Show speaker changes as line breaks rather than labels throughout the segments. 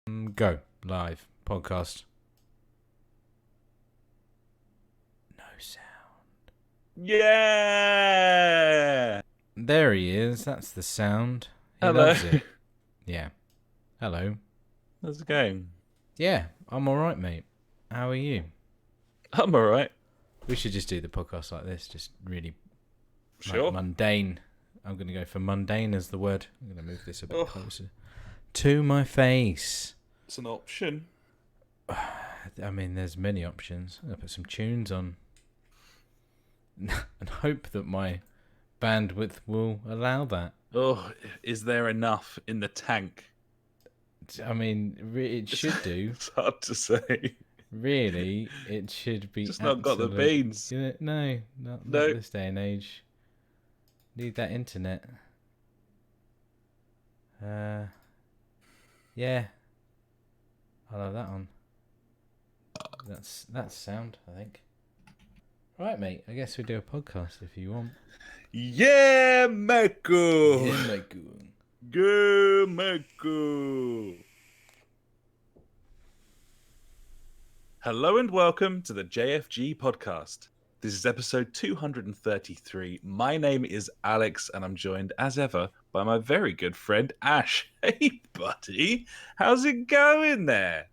Go. Live. Podcast. No sound.
Yeah!
There he is. That's the sound. He
Hello.
loves it. Yeah. Hello.
How's it going?
Yeah, I'm alright, mate. How are you?
I'm alright.
We should just do the podcast like this. Just really
Sure.
mundane. I'm going to go for mundane as the word. I'm going to move this a bit closer to my face.
It's an option.
I mean, there's many options. I'm going to put some tunes on and hope that my bandwidth will allow that.
Oh, is there enough in the tank?
I mean, it should do.
It's hard to say.
Really, it should be.
Just not got the beans.
No, not this day and age. Need that internet. Yeah. I'll have that on. That's sound, I think. Right, mate. I guess we do a podcast if you want.
Yeah, Mako.
Yeah, mate.
Go, Mako. Hello and welcome to the JfG Podcast. This is episode 233. My name is Alex and I'm joined as ever by my very good friend Ash. Hey, buddy. How's it going there?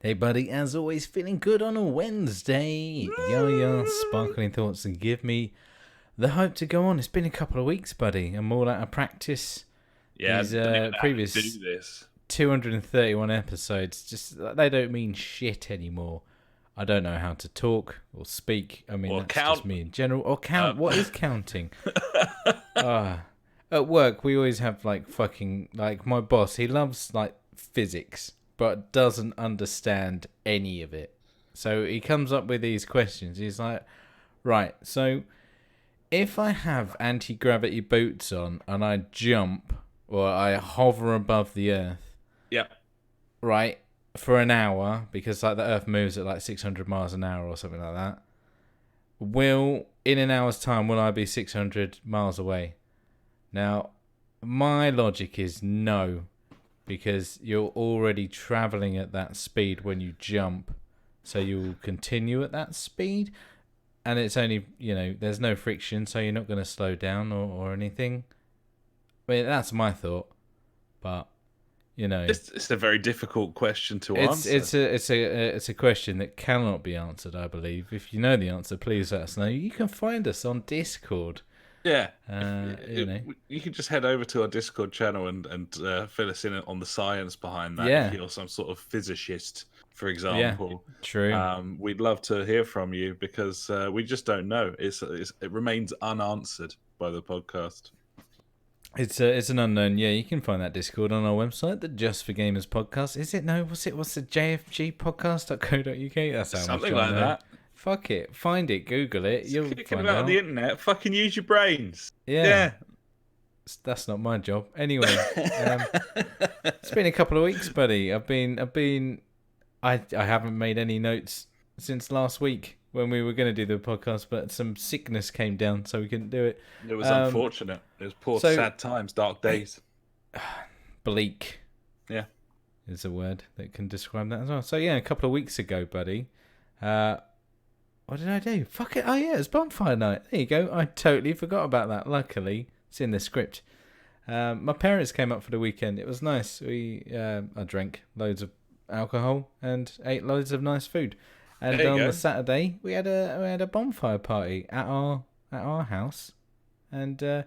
Hey, buddy. As always, feeling good on a Wednesday. Yo, sparkling thoughts and give me the hope to go on. It's been a couple of weeks, buddy. I'm all out of practice.
Yeah,
these previous
do this.
231 episodes, just they don't mean shit anymore. I don't know how to talk or speak. I mean, that's
count.
just me in general. Or count. What is counting? At work, we always have like my boss. He loves like physics, but doesn't understand any of it. So he comes up with these questions. He's like, right, so if I have anti-gravity boots on and I jump or I hover above the earth,
yeah,
right, for an hour, because like the earth moves at like 600 miles an hour or something like that, in an hour's time, will I be 600 miles away? Now, my logic is no, because you're already traveling at that speed when you jump, so you'll continue at that speed, and it's only, there's no friction, so you're not going to slow down or anything. I mean, that's my thought, but
it's a very difficult question to answer.
It's a question that cannot be answered, I believe. If you know the answer, please let us know. You can find us on Discord.
Yeah,
you
can just head over to our Discord channel and fill us in on the science behind that.
Yeah.
If you're some sort of physicist, for example.
Yeah, true.
We'd love to hear from you because we just don't know. It remains unanswered by the podcast.
It's an unknown. Yeah, you can find that Discord on our website, the Just for Gamers podcast. Is it? No, what's the JfG Podcast.co.uk? That's how
something like that.
Fuck it, find it, Google it.
Just
You'll find
about
out
on the internet. Fucking use your brains.
Yeah. That's not my job. Anyway, it's been a couple of weeks, buddy. I haven't made any notes since last week when we were going to do the podcast, but some sickness came down, so we couldn't do it.
It was unfortunate. It was sad times, dark days.
Bleak.
Yeah.
Is a word that can describe that as well. So, yeah, a couple of weeks ago, buddy, what did I do? Fuck it. Oh, yeah, it's bonfire night. There you go. I totally forgot about that. Luckily, it's in the script. My parents came up for the weekend. It was nice. I drank loads of alcohol and ate loads of nice food. And on the Saturday, we had a bonfire party at our house, and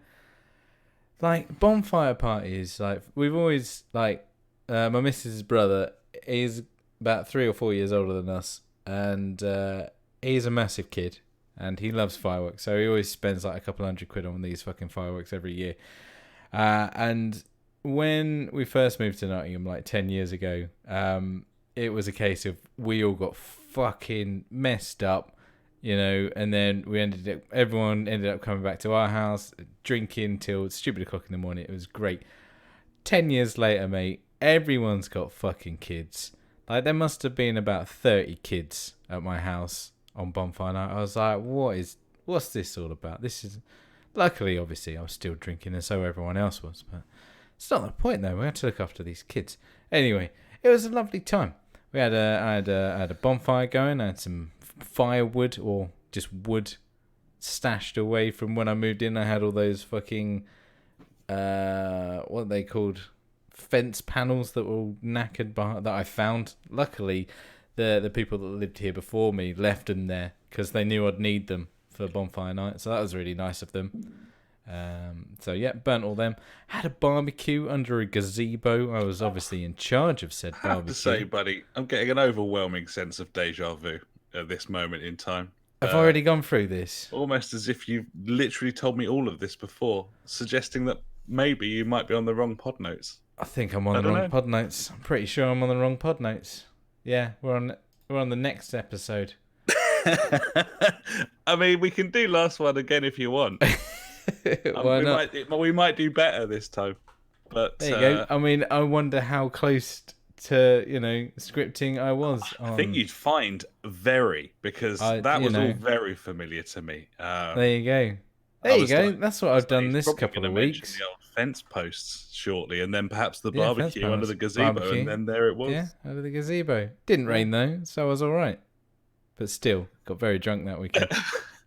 bonfire parties, we've always my missus' brother is about 3 or 4 years older than us, and he's a massive kid, and he loves fireworks, so he always spends like a couple £100 on these fucking fireworks every year. And when we first moved to Nottingham, 10 years ago, it was a case of we all got fucking messed up, and then everyone ended up coming back to our house, drinking till stupid o'clock in the morning. It was great. 10 years later, mate, everyone's got fucking kids. There must have been about 30 kids at my house on bonfire night. I was like, what's this all about? Luckily, obviously, I was still drinking and so everyone else was, but it's not the point though. We had to look after these kids. Anyway, it was a lovely time. I had a bonfire going. I had some firewood or just wood stashed away from when I moved in. I had all those fucking what are they called, fence panels that were all knackered that I found. Luckily, the people that lived here before me left them there because they knew I'd need them for bonfire night. So that was really nice of them. So yeah, burnt all them. Had a barbecue under a gazebo. I was obviously in charge of said barbecue.
I have to say, buddy, I'm getting an overwhelming sense of deja vu at this moment in time.
I've already gone through this.
Almost as if you literally told me all of this before, suggesting that maybe you might be on the wrong pod notes.
I think I'm on the wrong pod notes. I'm pretty sure I'm on the wrong pod notes. Yeah, we're on the next episode.
I mean, we can do last one again if you want.
Why not?
We might do better this time. But
there you go. I mean, I wonder how close to scripting I was.
I think you'd find because that was all very familiar to me.
There you go. There you go. That's what I've done this couple of weeks.
The old fence posts shortly, and then perhaps the barbecue under the gazebo, and then there it was.
Yeah, under the gazebo. Didn't rain though, so I was all right. But still, got very drunk that weekend.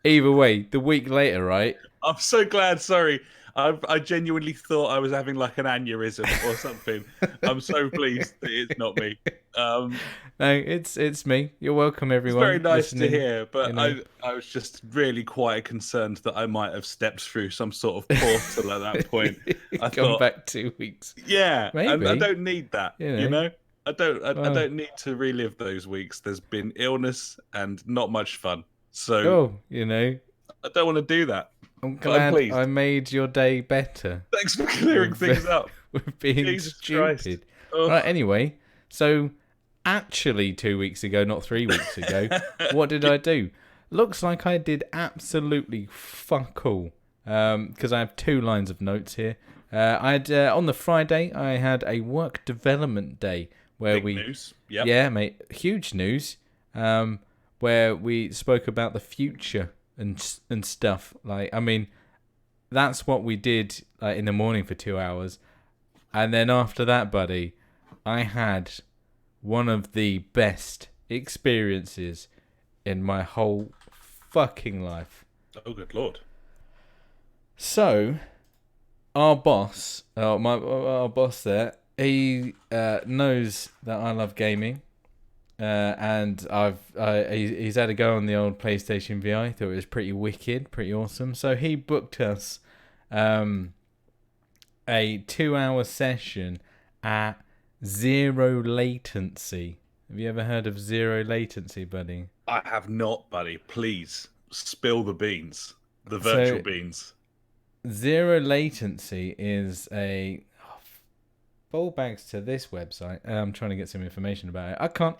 Either way, the week later, right?
I'm so glad. Sorry, I genuinely thought I was having like an aneurysm or something. I'm so pleased that it's not me.
No, it's me. You're welcome, everyone.
It's very nice to hear, but I was just really quite concerned that I might have stepped through some sort of portal at that point. I
thought, back 2 weeks.
Yeah,
maybe.
I don't need that. You know? I don't need to relive those weeks. There's been illness and not much fun. So I don't want to do that.
I'm glad I made your day better.
Thanks for clearing things up.
With being stupid. Right, anyway, so actually 2 weeks ago, not 3 weeks ago, what did I do? Looks like I did absolutely fuck all. Because I have 2 lines of notes here. I had on the Friday, I had a work development day where
Big news. Yep.
Yeah, mate, huge news. Where we spoke about the future and stuff. Like, I mean, that's what we did in the morning for 2 hours, and then after that, buddy, I had one of the best experiences in my whole fucking life.
Oh, good lord!
So, our boss, our boss there, he knows that I love gaming. And he's had a go on the old PlayStation VR. He thought it was pretty wicked, pretty awesome. So he booked us a 2-hour session at zero latency. Have you ever heard of zero latency, buddy?
I have not, buddy. Please spill the beans, the virtual beans.
Zero latency is a ball bags to this website. I'm trying to get some information about it. I can't.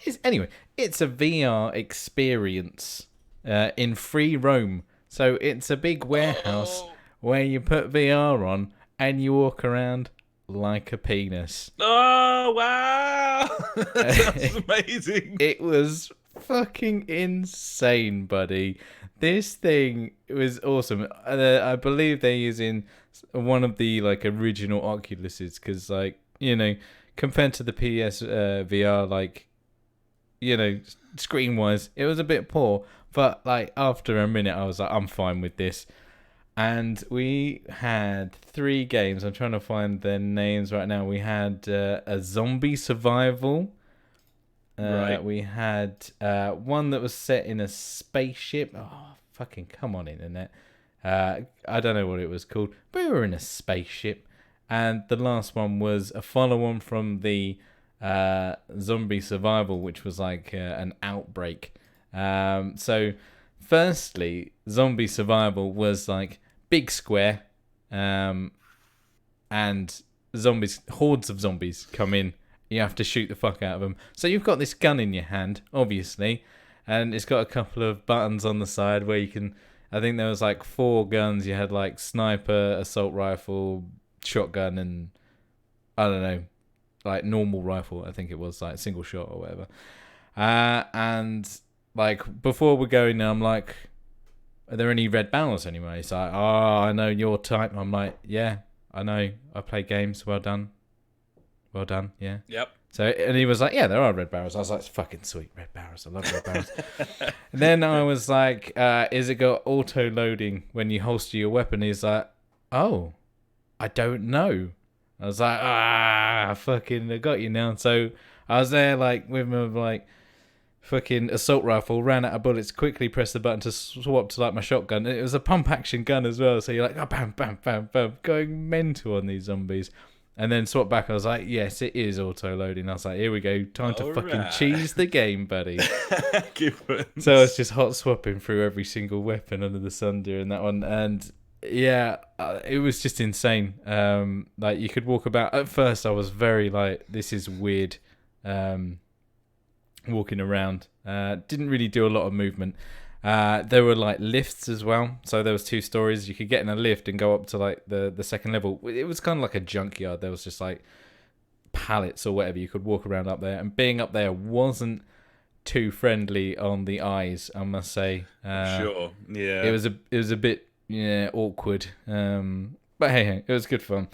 It's a VR experience in free roam. So it's a big warehouse where you put VR on and you walk around like a penis.
Oh, wow! That's amazing.
It was fucking insane, buddy. This thing was awesome. I believe they're using one of the original Oculuses because compared to the PS VR, screen-wise, it was a bit poor. But, after a minute, I was like, I'm fine with this. And we had 3 games. I'm trying to find their names right now. We had a zombie survival.
Right.
We had one that was set in a spaceship. Oh, fucking come on, internet. I don't know what it was called, but we were in a spaceship. And the last one was a follow-on from the zombie survival, which was an outbreak. So, firstly, zombie survival was big square, and hordes of zombies come in. You have to shoot the fuck out of them. So you've got this gun in your hand, obviously, and it's got a couple of buttons on the side where you can. I think there was 4 guns. You had sniper, assault rifle, shotgun, and I don't know, normal rifle. I think it was single shot or whatever. And before we're going, I'm like, are there any red barrels anyway? It's like, oh, I know your type. I'm like, yeah, I know. I play games. Well done. Yeah.
Yep.
So, and he was like, yeah, there are red barrels. I was like, fucking sweet, red barrels. I love red barrels. And then I was like, is it got auto loading when you holster your weapon? He's like, oh, I don't know. I was like, fucking, I got you now. So I was there like with my like fucking assault rifle, ran out of bullets, quickly pressed the button to swap to like my shotgun. It was a pump action gun as well. So you're like, oh, bam, bam, bam, bam, going mental on these zombies. And then swap back, I was like, yes, it is auto-loading. I was like, here we go, time to fucking cheese the game, buddy. So I was just hot swapping through every single weapon under the sun during that one. And yeah, it was just insane. Like you could walk about. At first, I was very like, this is weird walking around. Didn't really do a lot of movement. There were like lifts as well, so there was 2 stories. You could get in a lift and go up to like the second level. It was kind of like a junkyard. There was just like pallets or whatever. You could walk around up there, and being up there wasn't too friendly on the eyes, I must say.
Sure, yeah.
It was a bit awkward, but hey, it was good fun.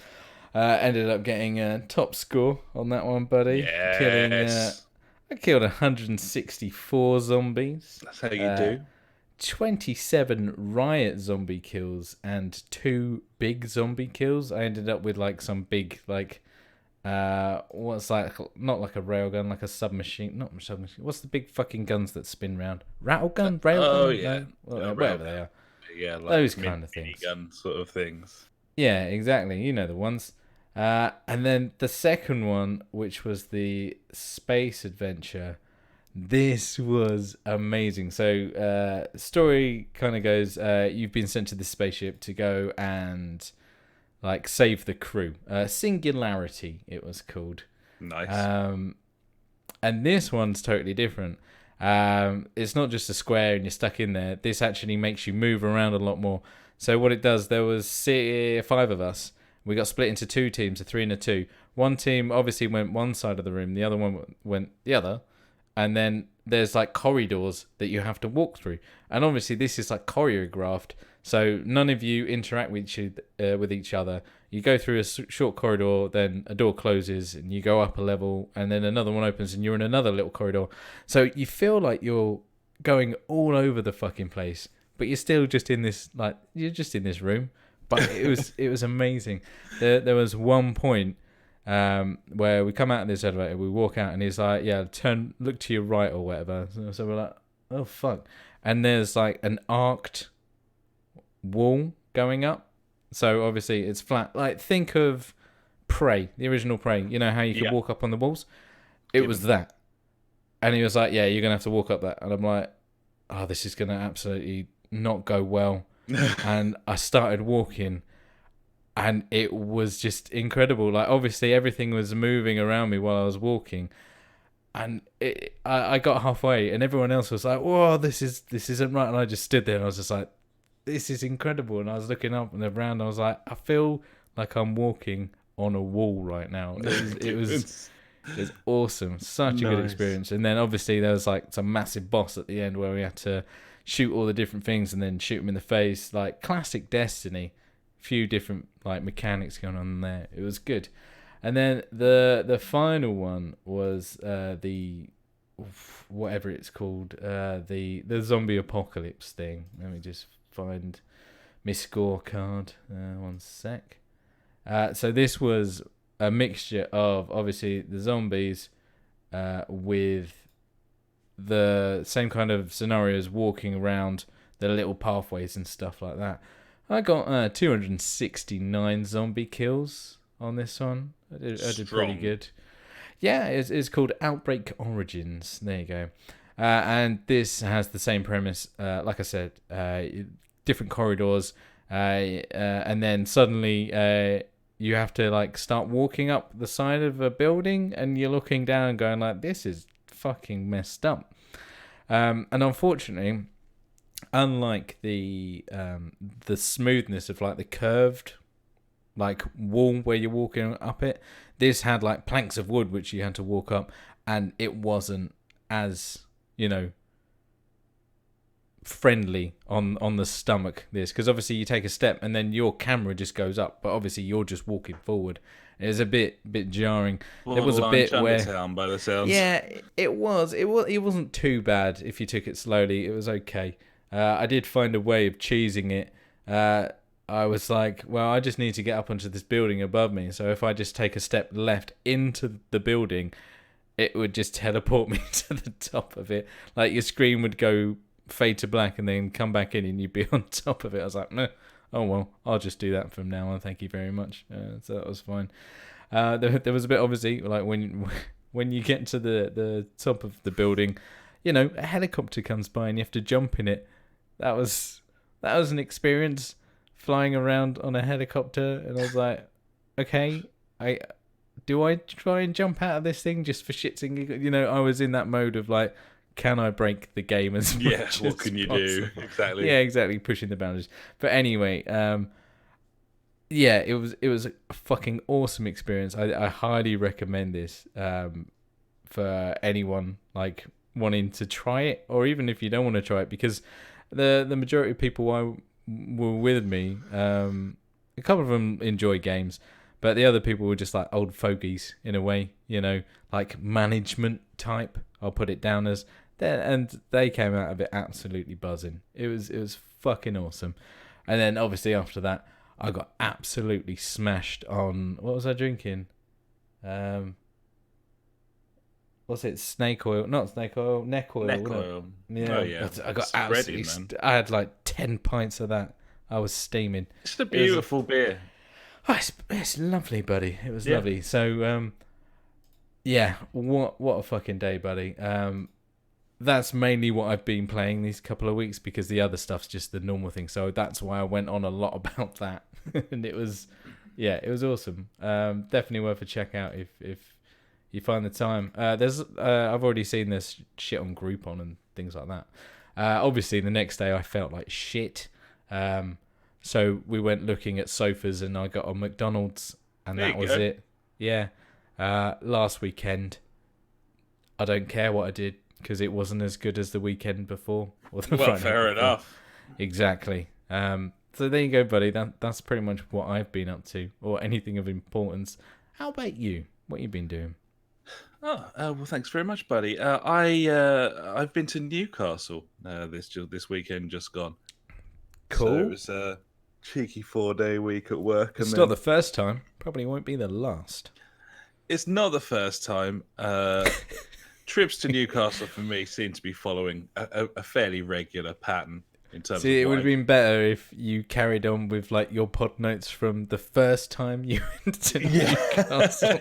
Ended up getting a top score on that one, buddy.
Yes.
I killed 164 zombies.
That's how you do.
27 riot zombie kills and 2 big zombie kills. I ended up with like some big like what's like not like a railgun, like a submachine, not submachine. What's the big fucking guns that spin round? Rattle gun, railgun?
Oh yeah,
no, whatever they are.
Yeah, like
those kind of things.
Gun sort of things.
Yeah, exactly. You know the ones. And then the second one, which was the space adventure. This was amazing. So, story kind of goes, you've been sent to this spaceship to go and like save the crew. Singularity, it was called.
Nice.
And this one's totally different. It's not just a square and you're stuck in there. This actually makes you move around a lot more. So what it does, there was 5 of us. We got split into 2 teams, a 3 and a 2. One team obviously went one side of the room, the other one went the other. And then there's like corridors that you have to walk through. And obviously this is like choreographed. So none of you interact with each other. You go through a short corridor, then a door closes and you go up a level and then another one opens and you're in another little corridor. So you feel like you're going all over the fucking place, but you're still just in this, like, you're just in this room. But it was amazing. There was one point where we come out of this elevator, we walk out, and he's like, "Yeah, look to your right or whatever." So we're like, "Oh fuck!" And there's like an arced wall going up. So obviously it's flat. Like think of Prey, the original Prey. You know how you could walk up on the walls? It was that. And he was like, "Yeah, you're gonna have to walk up that." And I'm like, "Oh, this is gonna absolutely not go well." And I started walking. And it was just incredible. Like, obviously, everything was moving around me while I was walking. And I got halfway, and everyone else was like, "Whoa, this isn't right." And I just stood there, and I was just like, "This is incredible." And I was looking up and around, and I was like, "I feel like I'm walking on a wall right now." It was awesome. Such a good experience. And then, obviously, there was like some massive boss at the end where we had to shoot all the different things and then shoot them in the face. Like, classic Destiny. Few different like mechanics going on there. It was good. And then the final one was the whatever it's called, the zombie apocalypse thing. Let me just find my scorecard. One sec. So this was a mixture of obviously the zombies with the same kind of scenarios, walking around the little pathways and stuff like that. I got 269 zombie kills on this one. I did pretty good. Yeah, it's called Outbreak Origins. There you go. And this has the same premise. Like I said, different corridors. And then suddenly you have to like start walking up the side of a building and you're looking down and going like, this is fucking messed up. And unfortunately, unlike the smoothness of like the curved like wall where you're walking up it, this had like planks of wood which you had to walk up, and it wasn't as, you know, friendly on the stomach. This because obviously you take a step and then your camera just goes up, but obviously you're just walking forward. It was a bit jarring. There was a bit where
Chinatown by the sounds.
yeah, it was. It wasn't too bad if you took it slowly. It was okay. I did find a way of cheesing it. I was like, well, I just need to get up onto this building above me. So if I just take a step left into the building, it would just teleport me to the top of it. Like your screen would go fade to black and then come back in and you'd be on top of it. I was like, no, oh well, I'll just do that from now on. Thank you very much. So that was fine. There was a bit obviously like when you get to the top of the building, you know, a helicopter comes by and you have to jump in it. That was an experience, flying around on a helicopter, and I was like, okay, do I try and jump out of this thing just for shits and giggles? You know, I was in that mode of like, can I break the game as much
Yeah, what
as
can you
possible?
do? Exactly.
Yeah, exactly, pushing the boundaries. But anyway, yeah, it was a fucking awesome experience. I highly recommend this for anyone like wanting to try it, or even if you don't want to try it, because the majority of people were with me. A couple of them enjoy games, but the other people were just like old fogies in a way, you know, like management type. I'll put it down as, and they came out of it absolutely buzzing. It was fucking awesome. And then obviously after that, I got absolutely smashed on, what was I drinking? What's it? Snake oil? Not snake oil. Neck oil.
Neck oil.
Yeah.
Oh, yeah.
I got
Spreading,
absolutely.
man.
I had like 10 pints of that. I was steaming.
It's a beautiful beer.
Oh, it's lovely, buddy. It was lovely. So, yeah, what a fucking day, buddy. That's mainly what I've been playing these couple of weeks, because the other stuff's just the normal thing. So that's why I went on a lot about that, and it was awesome. Definitely worth a check out if you find the time. I've already seen this shit on Groupon and things like that. Obviously, the next day I felt like shit. So we went looking at sofas, and I got a McDonald's, and that was it. Yeah. Last weekend, I don't care what I did, because it wasn't as good as the weekend before. Or the
Well, fair enough.
Exactly. So there you go, buddy. That's pretty much what I've been up to, or anything of importance. How about you? What you been doing?
Oh, well, thanks very much, buddy. I've been to Newcastle this weekend just gone.
Cool.
So it was a cheeky 4-day week at work.
It's not the first time. Probably won't be the last.
It's not the first time. Trips to Newcastle for me seem to be following a fairly regular pattern in terms.
See,
of
it would have been better if you carried on with like your pod notes from the first time you went to Newcastle.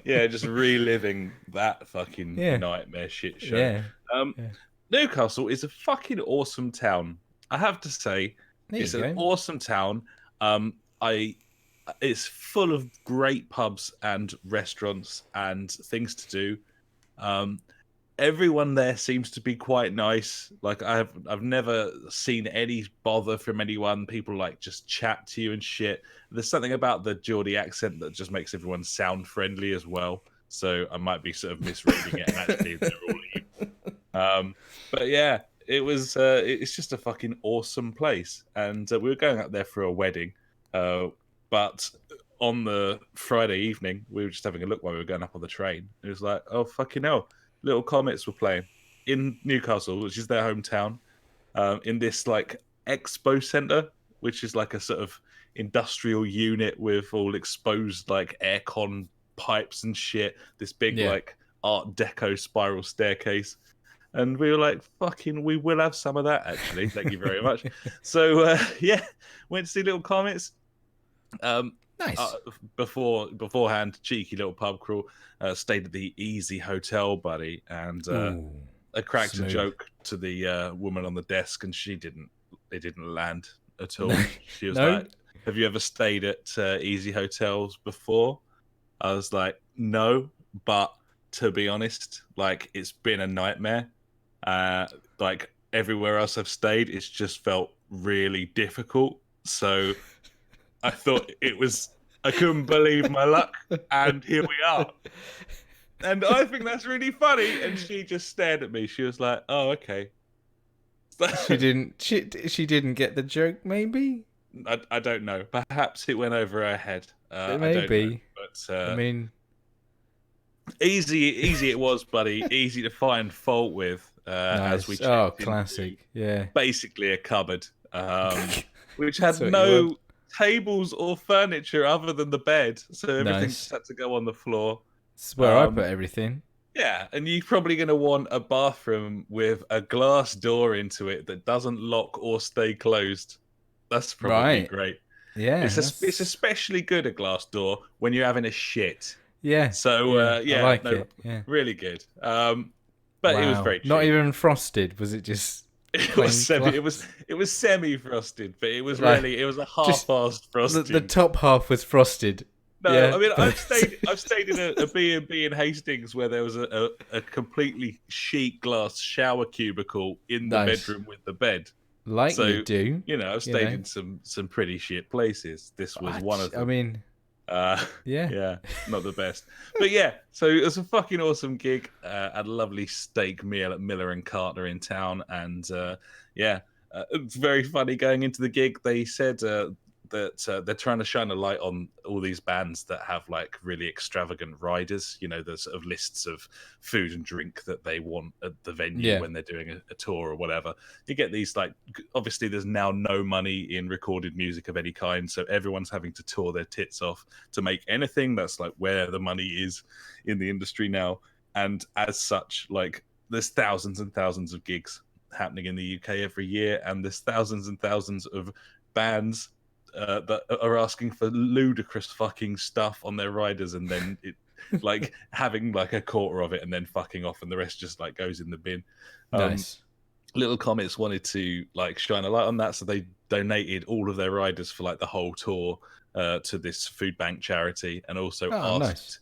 yeah, just reliving that fucking nightmare shit show.
Yeah.
Newcastle is a fucking awesome town. I have to say, it's an awesome town. It's full of great pubs and restaurants and things to do. Everyone there seems to be quite nice. Like I've never seen any bother from anyone. People like just chat to you and shit. There's something about the Geordie accent that just makes everyone sound friendly as well. So I might be sort of misreading it, and actually they're all evil. But yeah, it's just a fucking awesome place. And we were going up there for a wedding. But on the Friday evening, we were just having a look while we were going up on the train. It was like, oh, fucking hell. Little Comets were playing in Newcastle, which is their hometown, in this like expo center, which is like a sort of industrial unit with all exposed like aircon pipes and shit. This big like Art Deco spiral staircase. And we were like, fucking, we will have some of that, actually. Thank you very much. So, went to see Little Comets.
Nice.
Beforehand, cheeky little pub crawl. Stayed at the Easy Hotel, buddy, and I cracked a joke to the woman on the desk, and it didn't land at all. She was like, "Have you ever stayed at Easy Hotels before?" I was like, "No," but to be honest, like it's been a nightmare. Like everywhere else I've stayed, it's just felt really difficult. So I thought I couldn't believe my luck, and here we are. And I think that's really funny. And she just stared at me. She was like, "Oh, okay."
She didn't. She didn't get the joke. Maybe.
I don't know. Perhaps it went over her head. I don't know.
Maybe.
But
I mean,
easy it was, buddy. Easy to find fault with. As we
nice. Oh,
checked into
classic. Yeah.
basically a cupboard, which had
That's what you
no
want.
tables or furniture other than the bed, so everything
Nice.
just had to go on the floor.
It's where I put everything.
Yeah, and you're probably going to want a bathroom with a glass door into it that doesn't lock or stay closed. That's probably
Right.
great.
Yeah.
It's especially good, a glass door, when you're having a shit.
Yeah.
So
I like it. Yeah.
really good. But it was very cheap.
Not even frosted. Was it just?
It was
glass?
it was semi-frosted, but it was
Like,
really it was a half-assed frosting.
The top half was frosted.
No,
yeah,
I mean
but...
I've stayed in a B&B in Hastings where there was a completely sheet glass shower cubicle in the bedroom with the bed.
Like so, you do.
You know, I've stayed in some pretty shit places. This was one of them.
I mean,
yeah, not the best. But yeah, so it was a fucking awesome gig. Had a lovely steak meal at Miller and Carter in town, and it's very funny going into the gig. They said that they're trying to shine a light on all these bands that have like really extravagant riders. You know, the sort of lists of food and drink that they want at the venue when they're doing a tour or whatever. You get these like, obviously there's now no money in recorded music of any kind, so everyone's having to tour their tits off to make anything. That's like where the money is in the industry now. And as such, like there's thousands and thousands of gigs happening in the UK every year, and there's thousands and thousands of bands that are asking for ludicrous fucking stuff on their riders, and then it like having like a quarter of it and then fucking off, and the rest just like goes in the bin.
Nice.
Little Comets wanted to like shine a light on that, so they donated all of their riders for like the whole tour to this food bank charity, and also asked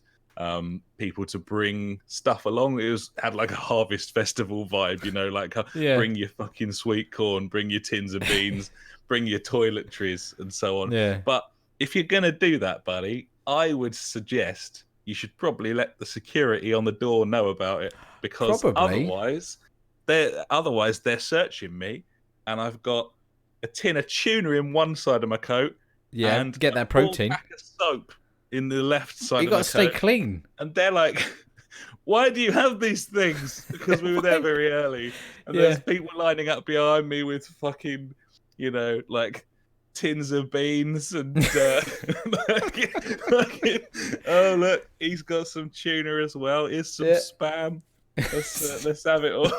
people to bring stuff along. It had like a harvest festival vibe, you know, like bring your fucking sweet corn, bring your tins of beans, bring your toiletries and so on.
Yeah.
But if you're going to do that, buddy, I would suggest you should probably let the security on the door know about it, because otherwise they're searching me, and I've got a tin of tuna in one side of my coat.
Yeah, and get that protein.
Pack of soap in the left side of my coat.
You got to stay clean.
And they're like, why do you have these things? Because we were there very early. And there's people lining up behind me with fucking, you know, like tins of beans and oh look, he's got some tuna as well. Here's some spam. Let's have it all.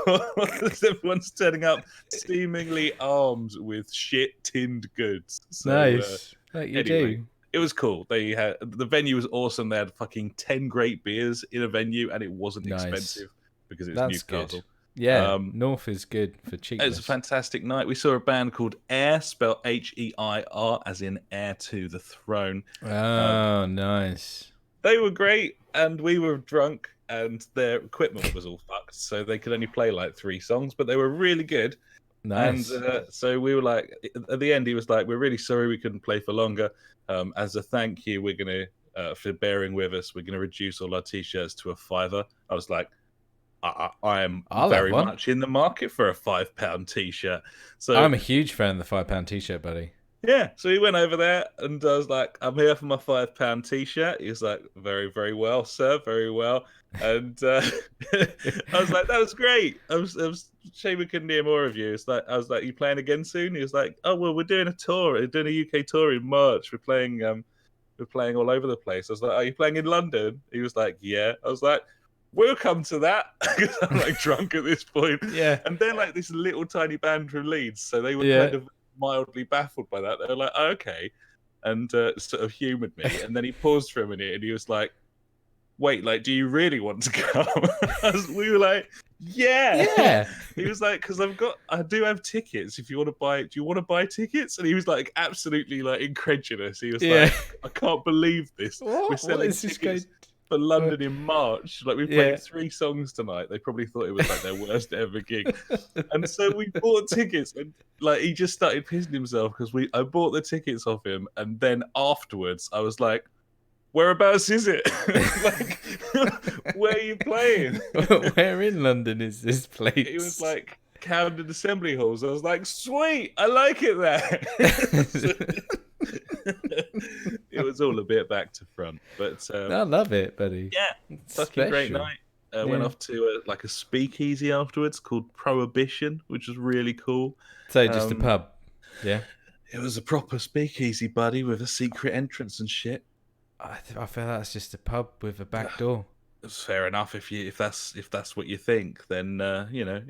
Everyone's turning up seemingly armed with shit tinned goods. So,
nice. Like you do.
It was cool. The venue was awesome. They had fucking 10 great beers in a venue, and it wasn't expensive because it was Newcastle.
Good. Yeah, North is good for cheapness.
It was a fantastic night. We saw a band called Air, spelled H-E-I-R, as in Heir to the Throne.
Oh, nice.
They were great, and we were drunk, and their equipment was all fucked, so they could only play like 3 songs, but they were really good.
Nice.
And so we were like, at the end, he was like, "We're really sorry we couldn't play for longer. As a thank you, we're going to, for bearing with us, we're going to reduce all our t-shirts to a £5." I was like, I am very much in the market for a £5 t-shirt. So
I'm a huge fan of the £5 t-shirt, buddy.
Yeah, so he went over there, and I was like, "I'm here for my £5 t-shirt." He was like, "Very, very well, sir, very well." And I was like, "That was great. I was shame we couldn't hear more of you." I was like, "You playing again soon?" He was like, "Oh well, we're doing a tour. We're doing a UK tour in March. We're playing all over the place." I was like, "Are you playing in London?" He was like, "Yeah." I was like, "We'll come to that," because I'm like drunk at this point.
Yeah.
And they're like this little tiny band from Leeds, so they were kind of mildly baffled by that. They were like, "Oh, okay," and sort of humoured me. And then he paused for a minute, and he was like, "Wait, like, do you really want to come?" We were like, "Yeah." He was like, "Because I do have tickets. If you want to buy, do you want to buy tickets?" And he was like, absolutely like incredulous. He was like, "I can't believe this. We're selling tickets for London in March. Like, we played 3 songs tonight." They probably thought it was like their worst ever gig. And so we bought tickets, and like he just started pissing himself because I bought the tickets off him, and then afterwards I was like, "Whereabouts is it? Like, where are you playing?"
Where in London is this place?
He was like, Camden Assembly Halls. I was like, sweet, I like it there. It was all a bit back to front, but
I love it, buddy.
yeah,
It's
fucking great
special.
night. Went off to like a speakeasy afterwards called Prohibition, which was really cool.
So just a pub, yeah.
It was a proper speakeasy, buddy, with a secret entrance and shit.
I feel that's just a pub with a back door.
It's fair enough if that's what you think, then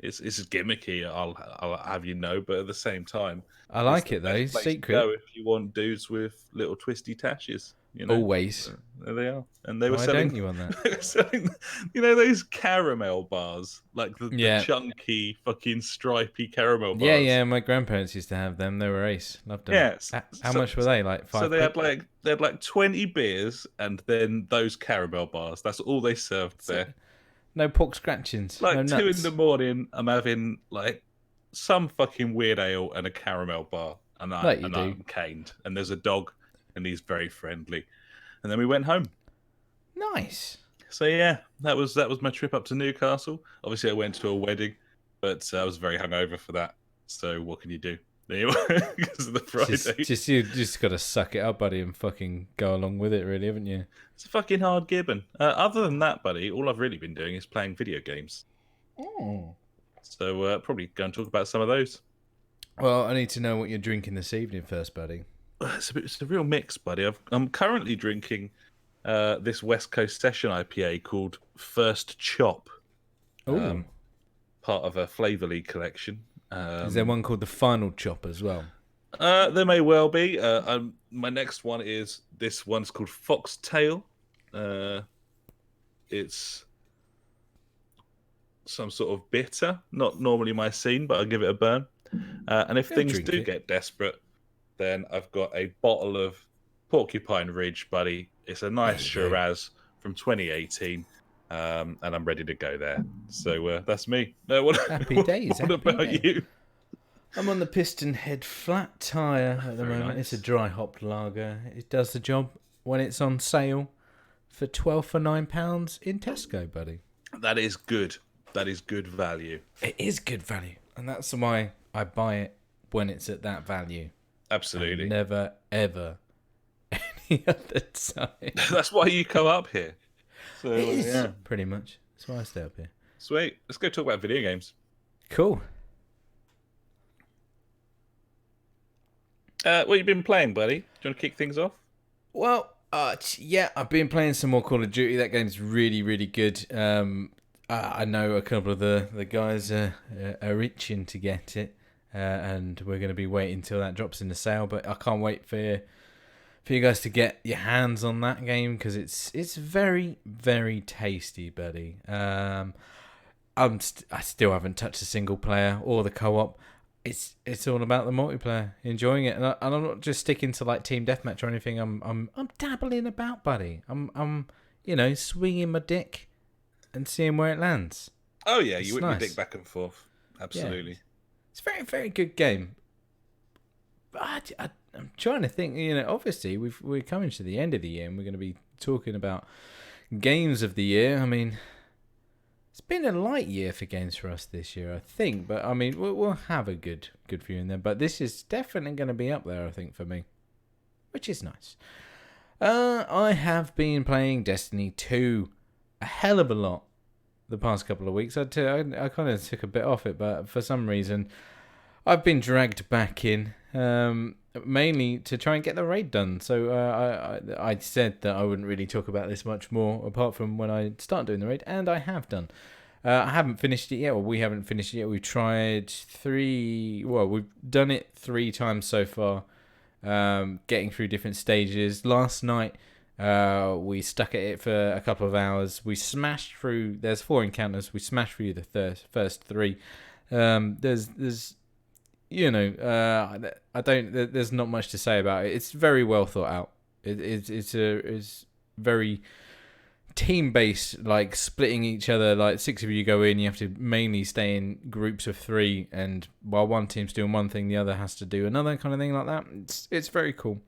it's gimmicky. I'll have you know, but at the same time,
I like it though. Secret.
If you want dudes with little twisty tashes,
Always.
There they are, and they were
Why
selling.
don't you want that?
They were selling, those caramel bars, like the chunky, fucking stripy caramel bars.
Yeah. My grandparents used to have them. They were ace. Loved them.
Yes.
How much were they? Like 5.
So they had like 20 beers and then those caramel bars. That's all they served there.
No pork scratchings.
Like
no
2
nuts.
in the morning, I'm having like some fucking weird ale and a caramel bar, and I'm caned. And there's a dog, and he's very friendly. And then we went home.
Nice.
So yeah, that was my trip up to Newcastle. Obviously, I went to a wedding, but I was very hungover for that. So what can you do? Anyway, because of the Friday.
You just got to suck it up, buddy, and fucking go along with it, really, haven't you?
It's a fucking hard gibbon. Other than that, buddy, all I've really been doing is playing video games.
Oh.
So probably go and talk about some of those.
Well, I need to know what you're drinking this evening first, buddy.
It's a real mix, buddy. I'm currently drinking this West Coast Session IPA called First Chop.
Oh.
Part of a Flavor League collection.
Is there one called the Final Chop as well?
There may well be. My next one is this one's called Foxtail. It's some sort of bitter, not normally my scene, but I'll give it a burn. And if things do get desperate, then I've got a bottle of Porcupine Ridge, buddy. It's a nice Shiraz from 2018. And I'm ready to go there. So that's me.
Happy days.
What about you?
I'm on the Piston Head Flat Tire at the moment. Nice. It's a dry hopped lager. It does the job when it's on sale for £12 for £9 in Tesco, buddy.
That is good. That is good value.
It is good value. And that's why I buy it when it's at that value.
Absolutely.
And never, ever any other time.
That's why you come up here. So,
it is, pretty much. That's why I stay up here.
Sweet. Let's go talk about video games.
Cool.
What have you been playing, buddy? Do you want to kick things off?
Well, yeah, I've been playing some more Call of Duty. That game's really, really good. I know a couple of the guys are itching to get it, and we're going to be waiting until that drops in the sale. But I can't wait for you guys to get your hands on that game because it's very, very tasty, buddy. I still haven't touched a single player or the co-op. It's all about the multiplayer, enjoying it, and I'm not just sticking to like team deathmatch or anything. I'm dabbling about, buddy. I'm swinging my dick and seeing where it lands.
Oh yeah, you whip your dick back and forth. Absolutely.
Yeah. It's a very, very good game. But I'm trying to think. Obviously we're coming to the end of the year, and we're going to be talking about games of the year. I mean, it's been a light year for games for us this year, I think. But I mean, we'll have a good few in there. But this is definitely going to be up there, I think, for me, which is nice. I have been playing Destiny 2 a hell of a lot the past couple of weeks. I kind of took a bit off it, but for some reason, I've been dragged back in, mainly to try and get the raid done. So I said that I wouldn't really talk about this much more, apart from when I start doing the raid, and I have done. I haven't finished it yet, or we haven't finished it yet. We've tried we've done it 3 times so far, getting through different stages. Last night, we stuck at it for a couple of hours. We smashed through. There's 4 encounters. We smashed through the first 3. There's there's not much to say about it. It's very well thought out. It's very team based, like splitting each other. Like 6 of you go in, you have to mainly stay in groups of 3, and while one team's doing one thing, the other has to do another kind of thing like that. It's very cool.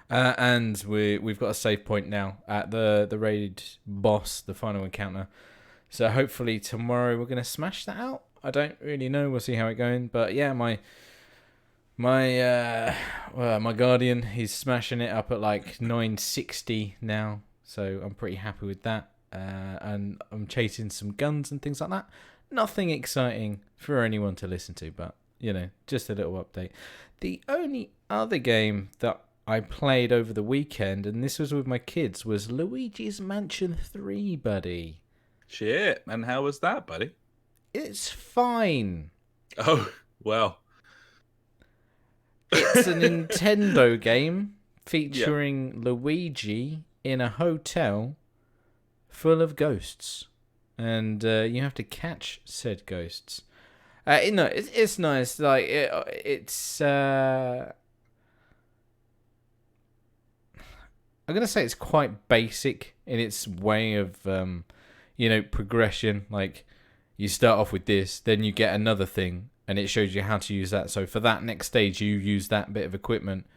And we've got a save point now at the raid boss, the final encounter. So hopefully tomorrow we're going to smash that out. I don't really know. We'll see how it going. But yeah, my Guardian, he's smashing it up at like 960 now, so I'm pretty happy with that. And I'm chasing some guns and things like that. Nothing exciting for anyone to listen to, but just a little update. The only other game that I played over the weekend, and this was with my kids, was Luigi's Mansion 3, buddy.
Shit, and how was that, buddy?
It's fine.
Oh, well.
It's a Nintendo game featuring Luigi in a hotel full of ghosts. And you have to catch said ghosts. It's nice. Like, it's... I'm going to say it's quite basic in its way of, progression. Like, you start off with this, then you get another thing, and it shows you how to use that. So for that next stage, you use that bit of equipment.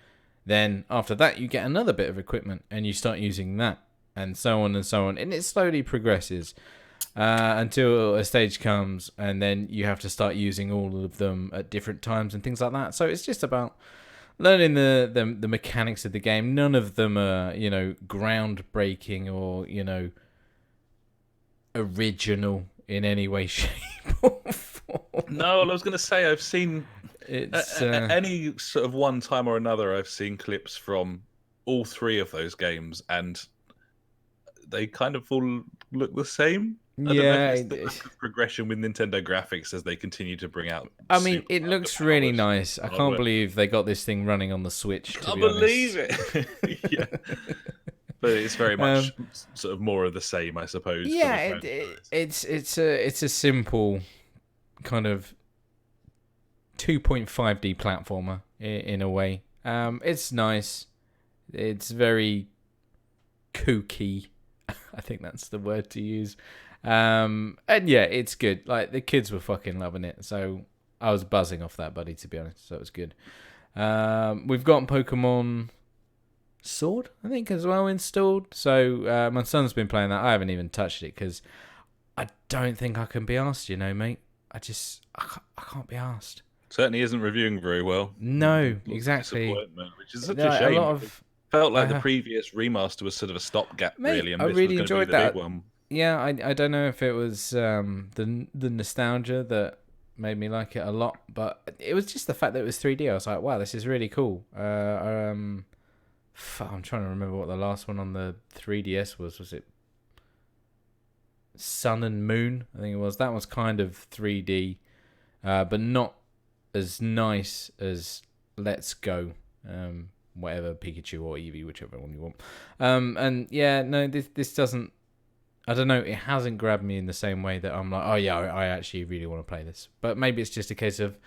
Then after that, you get another bit of equipment, and you start using that, and so on and so on. And it slowly progresses until a stage comes, and then you have to start using all of them at different times and things like that. So it's just about learning the mechanics of the game. None of them are, groundbreaking or, original in any way, shape, or form.
No, I was going to say, I've seen any sort of one time or another, I've seen clips from all three of those games, and they kind of all look the same. I don't know if it's the lack of progression with Nintendo graphics as they continue to bring out.
I mean, it looks really nice. I can't believe they got this thing running on the Switch.
I can't believe it. Yeah. But it's very much sort of more of the same, I suppose.
Yeah, it's a simple kind of 2.5D platformer in a way. It's nice. It's very kooky. I think that's the word to use. And yeah, it's good. Like, the kids were fucking loving it, so I was buzzing off that, buddy, to be honest. So it was good. We've got Pokemon Sword, I think, as well installed. So my son's been playing that. I haven't even touched it because I don't think I can be asked, mate. I can't be asked.
Certainly isn't reviewing very well.
No, exactly.
Which is such a shame. Felt like the previous remaster was sort of a stopgap,
mate,
really. And
I really enjoyed that.
Big one.
Yeah, I don't know if it was the nostalgia that made me like it a lot, but it was just the fact that it was 3D. I was like, wow, this is really cool. I'm trying to remember what the last one on the 3DS was. Was it Sun and Moon? I think it was. That was kind of 3D, but not as nice as Let's Go. Whatever, Pikachu or Eevee, whichever one you want. And yeah, no, this doesn't. I don't know. It hasn't grabbed me in the same way that I'm like, oh yeah, I actually really want to play this. But maybe it's just a case of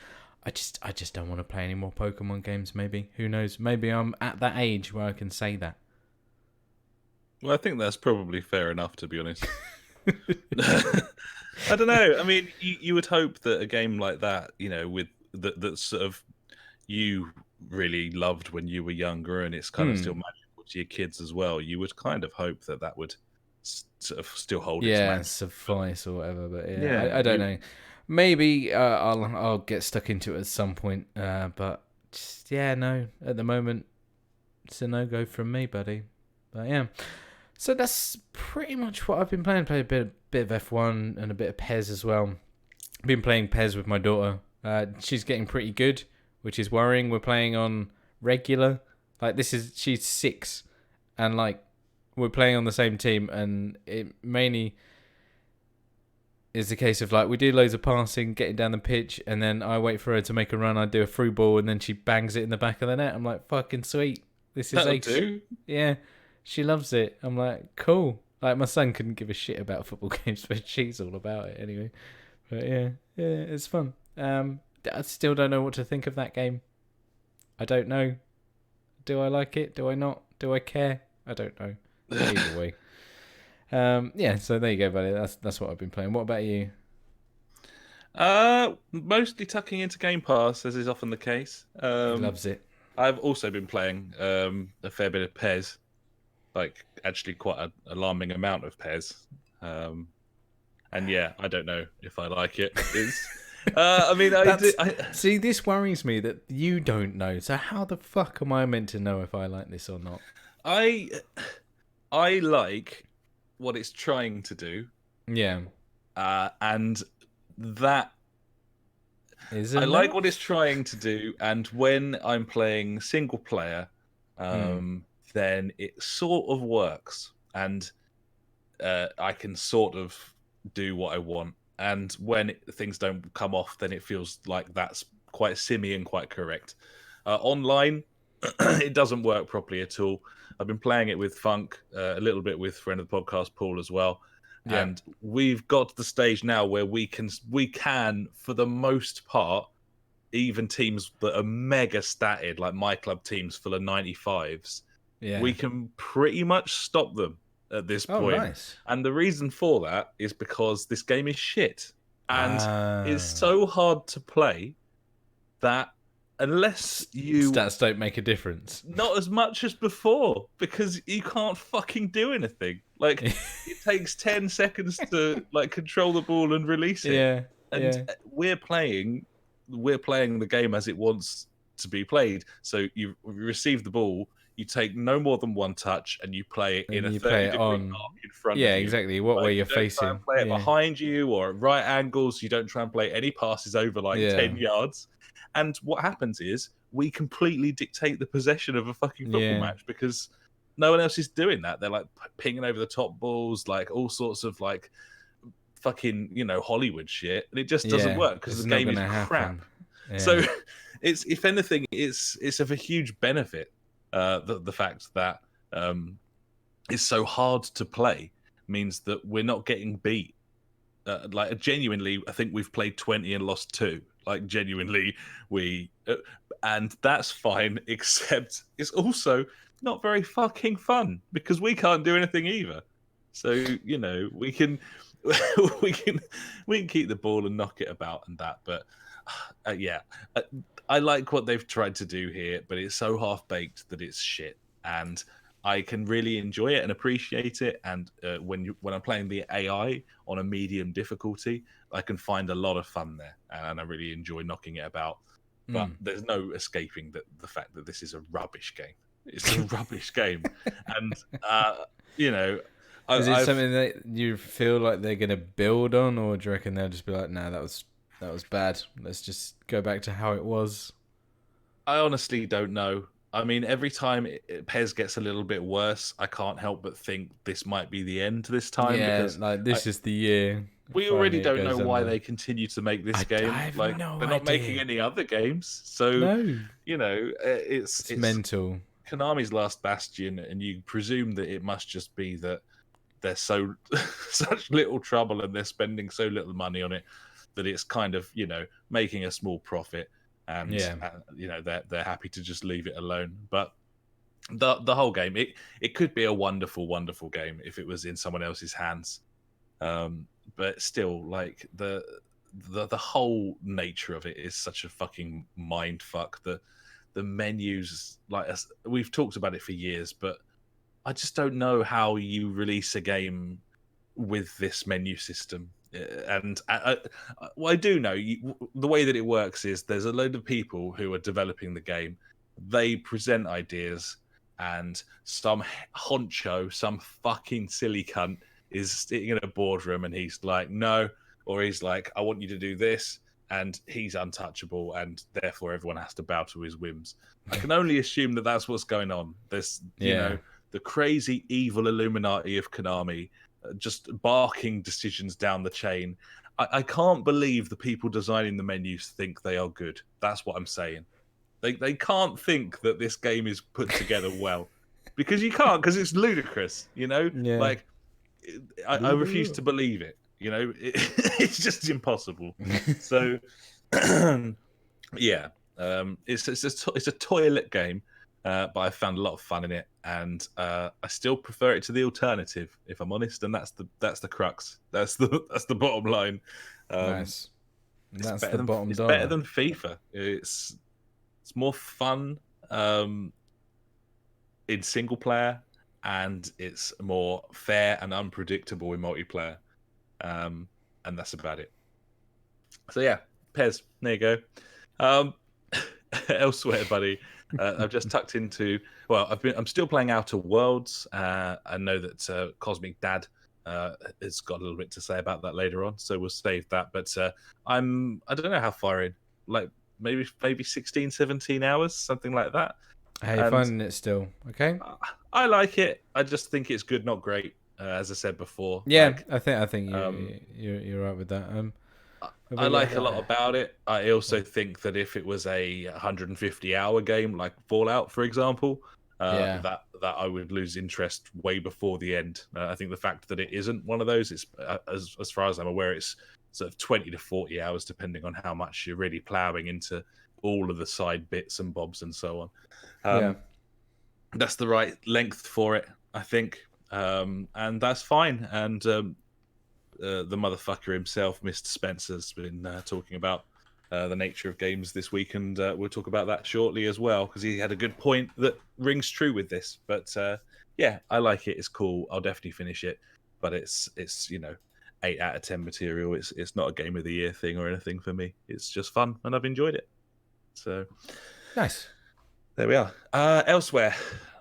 I just don't want to play any more Pokemon games. Maybe, who knows? Maybe I'm at that age where I can say that.
Well, I think that's probably fair enough, to be honest. I don't know. I mean, you would hope that a game like that, with that sort of you really loved when you were younger, and it's kind of still magical to your kids as well. You would kind of hope that would sort of still hold its magic.
Suffice or whatever. But I don't know. Maybe I'll get stuck into it at some point. But just, no. At the moment, it's a no-go from me, buddy. But yeah. So that's pretty much what I've been playing. Played a bit of F1 and a bit of PES as well. Been playing PES with my daughter. She's getting pretty good, which is worrying. We're playing on regular. Like, she's 6, and like we're playing on the same team, and it mainly is the case of like we do loads of passing, getting down the pitch, and then I wait for her to make a run. I do a through ball, and then she bangs it in the back of the net. I'm like, fucking sweet. This is
That'll
yeah. She loves it. I'm like, cool. Like, my son couldn't give a shit about football games, but she's all about it anyway. But yeah, it's fun. I still don't know what to think of that game. I don't know. Do I like it? Do I not? Do I care? I don't know. Either way. So there you go, buddy. That's what I've been playing. What about you?
Mostly tucking into Game Pass, as is often the case.
He loves it.
I've also been playing a fair bit of PES. Like, actually quite an alarming amount of PES. And yeah, I don't know if I like it. I mean,
See, this worries me that you don't know. So how the fuck am I meant to know if I like this or not?
I like what it's trying to do,
Yeah.
and that
Is
I like what it's
enough?
trying to do. And when I'm playing single player, then it sort of works, and I can sort of do what I want. And when things don't come off, then it feels like that's quite simmy and quite correct. Online, it doesn't work properly at all. I've been playing it with Funk, a little bit with friend of the podcast Paul as well,
Yeah.
and we've got to the stage now where we can, for the most part, even teams that are mega statted, like my club teams full of 95s,
Yeah.
we can pretty much stop them at this
Oh,
point.
nice.
And the reason for that is because this game is shit. And it's
Ah.
so hard to play that unless you...
Stats don't make a difference.
Not as much as before, because you can't fucking do anything. Like, it takes 10 seconds to like control the ball and release it.
Yeah.
And
Yeah.
we're playing the game as it wants to be played. So you receive the ball, you take no more than one touch, and you play it in
And
a
you play it
30-degree
on.
arc in front
Yeah,
of you.
exactly. What way
Like,
you're
you don't try
facing.
and play it
Yeah.
behind you or at right angles. You don't try and play any passes over like 10 yards. And what happens is we completely dictate the possession of a fucking football match, because no one else is doing that. They're like pinging over the top balls, like all sorts of like fucking, Hollywood shit, and it just doesn't work because the game is crap.
Yeah.
So it's, if anything, it's of a huge benefit. The fact that it's so hard to play means that we're not getting beat. Like, genuinely, I think we've played 20 and lost 2. Like, genuinely, and that's fine. Except it's also not very fucking fun because we can't do anything either. So we can we can keep the ball and knock it about and that. But I like what they've tried to do here, but it's so half baked that it's shit. And I can really enjoy it and appreciate it. And when I'm playing the AI on a medium difficulty, I can find a lot of fun there, and I really enjoy knocking it about. But there's no escaping the fact that this is a rubbish game. It's a rubbish game, and
is it something that you feel like they're going to build on, or do you reckon they'll just be like, "No, that was bad. Let's just go back to how it was"?
I honestly don't know. I mean, every time PES gets a little bit worse, I can't help but think this might be the end this time.
Yeah,
because
like this is the year.
We already don't know why they continue to make this game.
I have
like,
no
they're not
idea.
making any other games, so
No.
It's
mental.
Konami's last bastion, and you presume that it must just be that they're so such little trouble and they're spending so little money on it that it's kind of making a small profit. And they're happy to just leave it alone. But the whole game, it could be a wonderful, wonderful game if it was in someone else's hands. But still, like the whole nature of it is such a fucking mind fuck. The menus, like, we've talked about it for years, but I just don't know how you release a game with this menu system. And what I do know, the way that it works is there's a load of people who are developing the game. They present ideas, and some honcho, some fucking silly cunt, is sitting in a boardroom, and he's like, no, or he's like, I want you to do this, and he's untouchable, and therefore everyone has to bow to his whims. I can only assume that that's what's going on. There's, the crazy evil Illuminati of Konami just barking decisions down the chain. I can't believe the people designing the menus think they are good. That's what I'm saying. They can't think that this game is put together well, because you can't, because it's ludicrous. Like, I refuse to believe it. It's just impossible. So it's a toilet game. But I found a lot of fun in it, and I still prefer it to the alternative, if I'm honest. And that's the crux. That's the bottom line.
Nice. That's the bottom.
It's better than FIFA. It's more fun in single player, and it's more fair and unpredictable in multiplayer. And that's about it. So yeah, Pez. There you go. Um, elsewhere, buddy. I've just tucked into. Well, I'm still playing Outer Worlds. I know that Cosmic Dad has got a little bit to say about that later on, so we'll save that. But I don't know how far in, like maybe 16, 17 hours, something like that.
How you
And
finding it still? Okay.
I like it. I just think it's good, not great. As I said before,
Yeah,
like,
I think you're right with that.
I like a lot about it. I also think that if it was a 150-hour game like Fallout, for example,
Yeah.
that I would lose interest way before the end. I think the fact that it isn't one of those, it's as far as I'm aware, it's sort of 20 to 40 hours, depending on how much you're really ploughing into all of the side bits and bobs and so on.
Yeah.
That's the right length for it, I think, and that's fine. And the motherfucker himself, Mr. Spencer's been talking about the nature of games this week, and we'll talk about that shortly as well, because he had a good point that rings true with this. But yeah, I like it. It's cool. I'll definitely finish it. But it's 8 out of 10 material. It's not a game of the year thing or anything for me. It's just fun, and I've enjoyed it. So
Nice.
there we are. Elsewhere,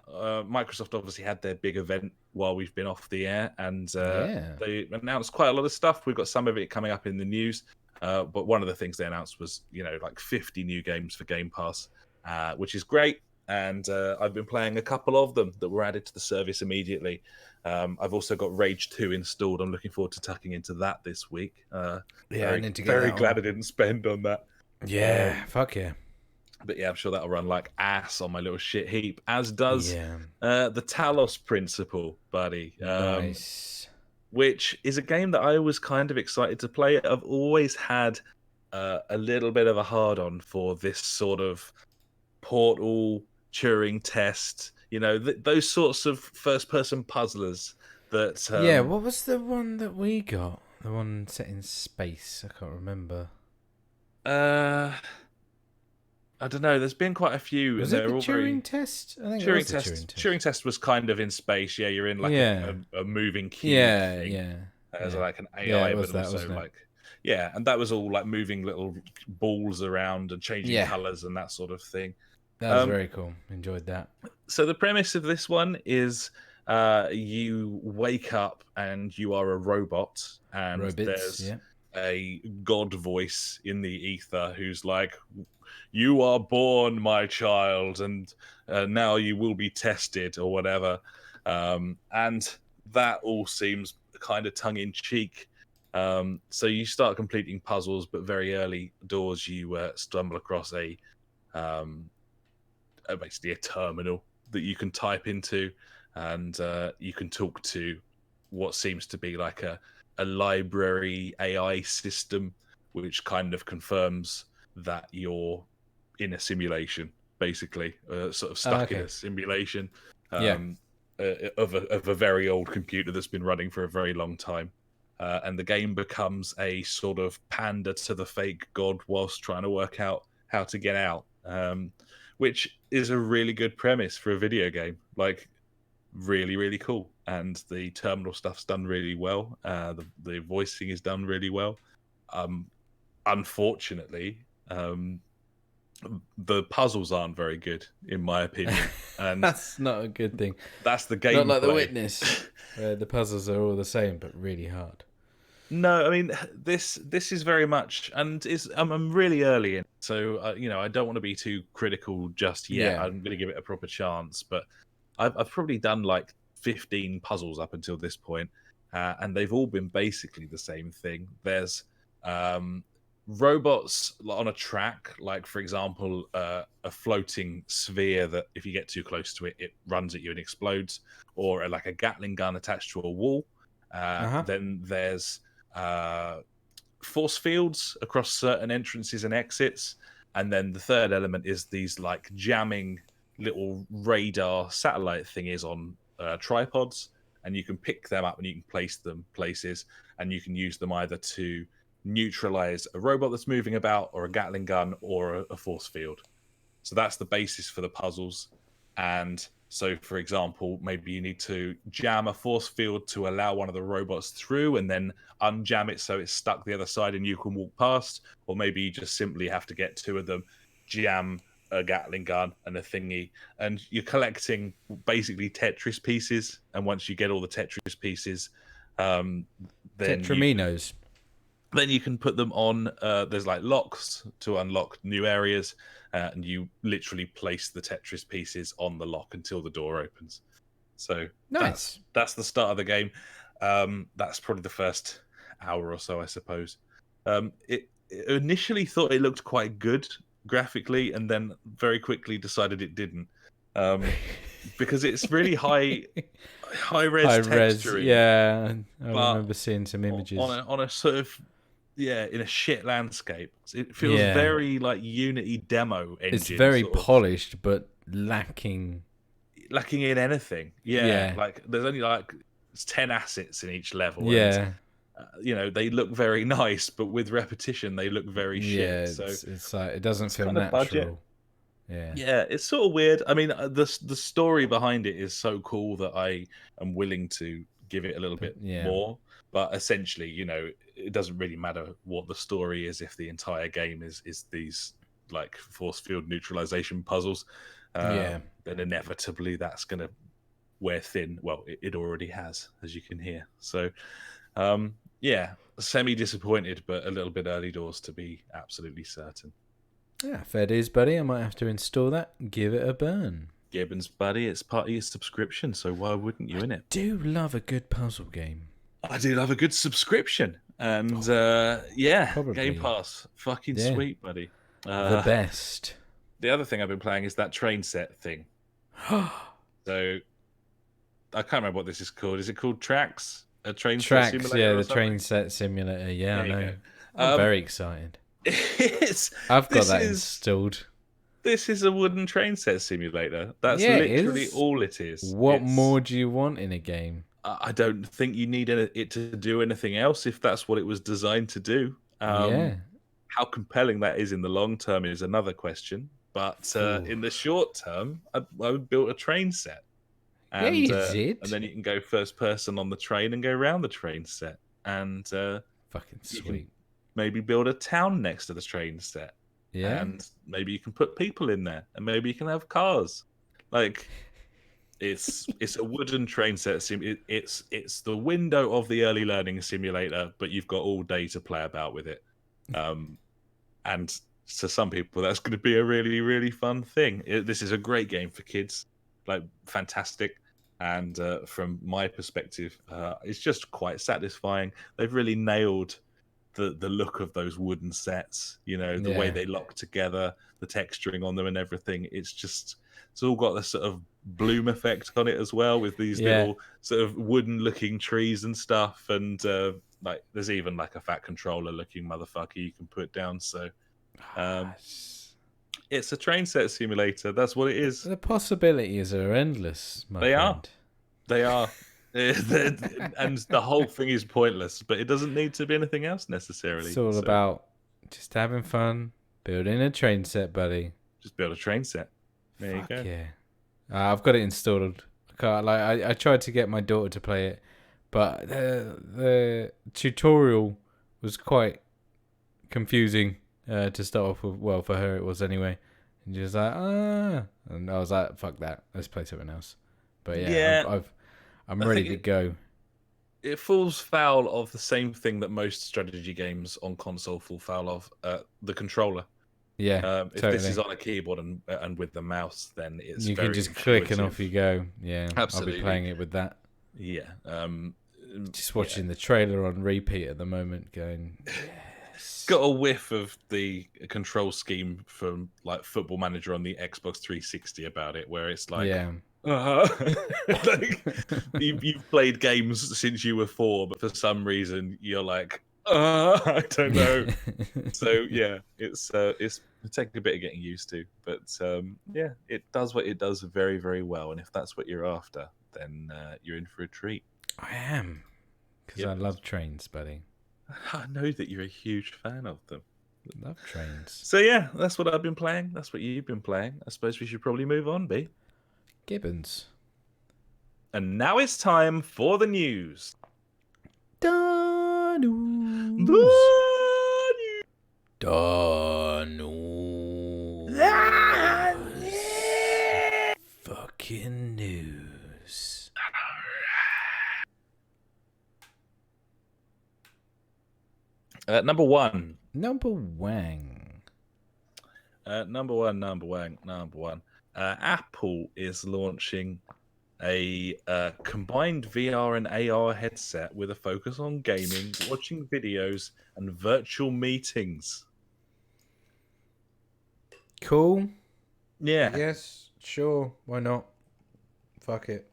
Microsoft obviously had their big event while we've been off the air, and they announced quite a lot of stuff. We've got some of it coming up in the news, but one of the things they announced was, like 50 new games for Game Pass, which is great. And I've been playing a couple of them that were added to the service immediately. I've also got Rage 2 installed. I'm looking forward to tucking into that this week.
I need to get
very
that
glad
on.
I didn't spend on that.
Yeah, fuck yeah.
But yeah, I'm sure that'll run like ass on my little shit heap, as does
Yeah.
the Talos Principle, buddy.
Nice.
Which is a game that I was kind of excited to play. I've always had a little bit of a hard-on for this sort of Portal, Turing test, those sorts of first-person puzzlers that...
Yeah, what was the one that we got? The one set in space? I can't remember.
I don't know. There's been quite a few.
Was it the Turing test? I think it was the Turing test.
Turing test was kind of in space. Yeah, you're in like a moving cube.
Yeah.
As like an AI,
was
but
that,
also like and that was all like moving little balls around and changing colors and that sort of thing.
That was very cool. Enjoyed that.
So the premise of this one is you wake up and you are a robot, and there's a god voice in the ether who's like, "You are born, my child, and now you will be tested," or whatever. And that all seems kind of tongue-in-cheek. So you start completing puzzles, but very early doors you stumble across basically a terminal that you can type into, and you can talk to what seems to be like a library AI system, which kind of confirms that you're in a simulation, basically, sort of stuck in a simulation of a very old computer that's been running for a very long time. And the game becomes a sort of pander to the fake god whilst trying to work out how to get out, which is a really good premise for a video game. Like, really, really cool. And the terminal stuff's done really well. The voicing is done really well. Unfortunately, the puzzles aren't very good, in my opinion. And
that's not a good thing.
That's the game.
Not like The Witness, where the puzzles are all the same but really hard.
No, I mean this is very much, and I'm really early in, so I don't want to be too critical just yet. I'm going to give it a proper chance, but I've probably done like 15 puzzles up until this point, and they've all been basically the same thing. There's robots on a track, like, for example, a floating sphere that if you get too close to it, it runs at you and explodes, or like a Gatling gun attached to a wall. Then there's force fields across certain entrances and exits, and then the third element is these like jamming little radar satellite thingies on tripods, and you can pick them up and you can place them places, and you can use them either to neutralize a robot that's moving about, or a Gatling gun, or a force field. So that's the basis for the puzzles. And So, for example, maybe you need to jam a force field to allow one of the robots through and then unjam it so it's stuck the other side and you can walk past. Or maybe you just simply have to get two of them, jam a Gatling gun and a thingy. And you're collecting basically Tetris pieces. And once you get all the Tetris pieces, then
Tetraminos.
then you can put them on. There's like locks to unlock new areas, and you literally place the Tetris pieces on the lock until the door opens. So
Nice.
that's the start of the game. That's probably the first hour or so, I suppose. It initially thought it looked quite good graphically, and then very quickly decided it didn't, because it's really high res texturing.
Yeah, I
but
remember seeing some images.
on a sort of in a shit landscape. It feels very like Unity demo engine.
It's very polished, but lacking
in anything. Yeah, like there's only like 10 assets in each level.
Yeah,
and, they look very nice, but with repetition, they look very shit. So
it's like it doesn't feel natural.
Yeah, it's sort of weird. I mean, the story behind it is so cool that I am willing to give it a little bit more. But essentially, it doesn't really matter what the story is if the entire game is these like force field neutralization puzzles. Then inevitably that's going to wear thin. Well, it already has, as you can hear. So, semi-disappointed, but a little bit early doors to be absolutely certain.
Yeah, fair dues, buddy. I might have to install that and give it a burn.
Gibbons, buddy, it's part of your subscription, so why wouldn't you, innit?
I do love a good puzzle game.
I do love a good subscription. And, Game Pass. Fucking sweet, buddy.
The best.
The other thing I've been playing is that train set thing. So, I can't remember what this is called. Is it called Tracks? A train set simulator?
Yeah, the train set simulator. Yeah, I know. I'm very excited. I've got that installed.
This is a wooden train set simulator. That's literally all it is.
What more do you want in a game?
I don't think you need it to do anything else if that's what it was designed to do. How compelling that is in the long term is another question. But in the short term, I would build a train set. And,
you did.
And then you can go first person on the train and go around the train set. And
fucking sweet.
Maybe build a town next to the train set.
Yeah.
And maybe you can put people in there. And maybe you can have cars. Like, it's a wooden train set. It's the window of the early learning simulator, but you've got all day to play about with it. And to some people, that's going to be a really, really fun thing. This is a great game for kids. Like, fantastic. And from my perspective, it's just quite satisfying. They've really nailed the look of those wooden sets, the way they lock together, the texturing on them and everything. It's all got this sort of bloom effect on it as well, with these little sort of wooden looking trees and stuff. And like there's even like a fat controller looking motherfucker you can put down. So it's a train set simulator. That's what it is.
The possibilities are endless, my friend.
They are. And the whole thing is pointless, but it doesn't need to be anything else necessarily.
It's all about just having fun, building a train set, buddy.
Just build a train set. There you go.
Yeah, I've got it installed. I tried to get my daughter to play it, but the tutorial was quite confusing to start off with. Well, for her it was anyway. And she was like, and I was like, fuck that, let's play something else. But I'm ready to go.
It falls foul of the same thing that most strategy games on console fall foul of, the controller.
Yeah,
if this is on a keyboard and with the mouse, then it's
you
very
can just
intuitive.
click and off you go. Yeah,
absolutely.
I'll be playing it with that.
Yeah,
just watching the trailer on repeat at the moment, going.
Yes. Got a whiff of the control scheme from like Football Manager on the Xbox 360 about it, where it's like.
Yeah.
Like, you've played games since you were 4, but for some reason you're like, I don't know. So yeah, it's taking a bit of getting used to, but it does what it does very, very well. And if that's what you're after, then you're in for a treat.
I am, because I love trains, buddy.
I know that you're a huge fan of them.
I love trains.
So yeah, that's what I've been playing. That's what you've been playing. I suppose we should probably move on, B.
Gibbons.
And now it's time for the news.
Da news. Da news. Fucking news.
Number one.
Number Wang.
Number one. Apple is launching a combined VR and AR headset with a focus on gaming, watching videos, and virtual meetings.
Cool.
Yeah.
Yes, sure. Why not? Fuck it.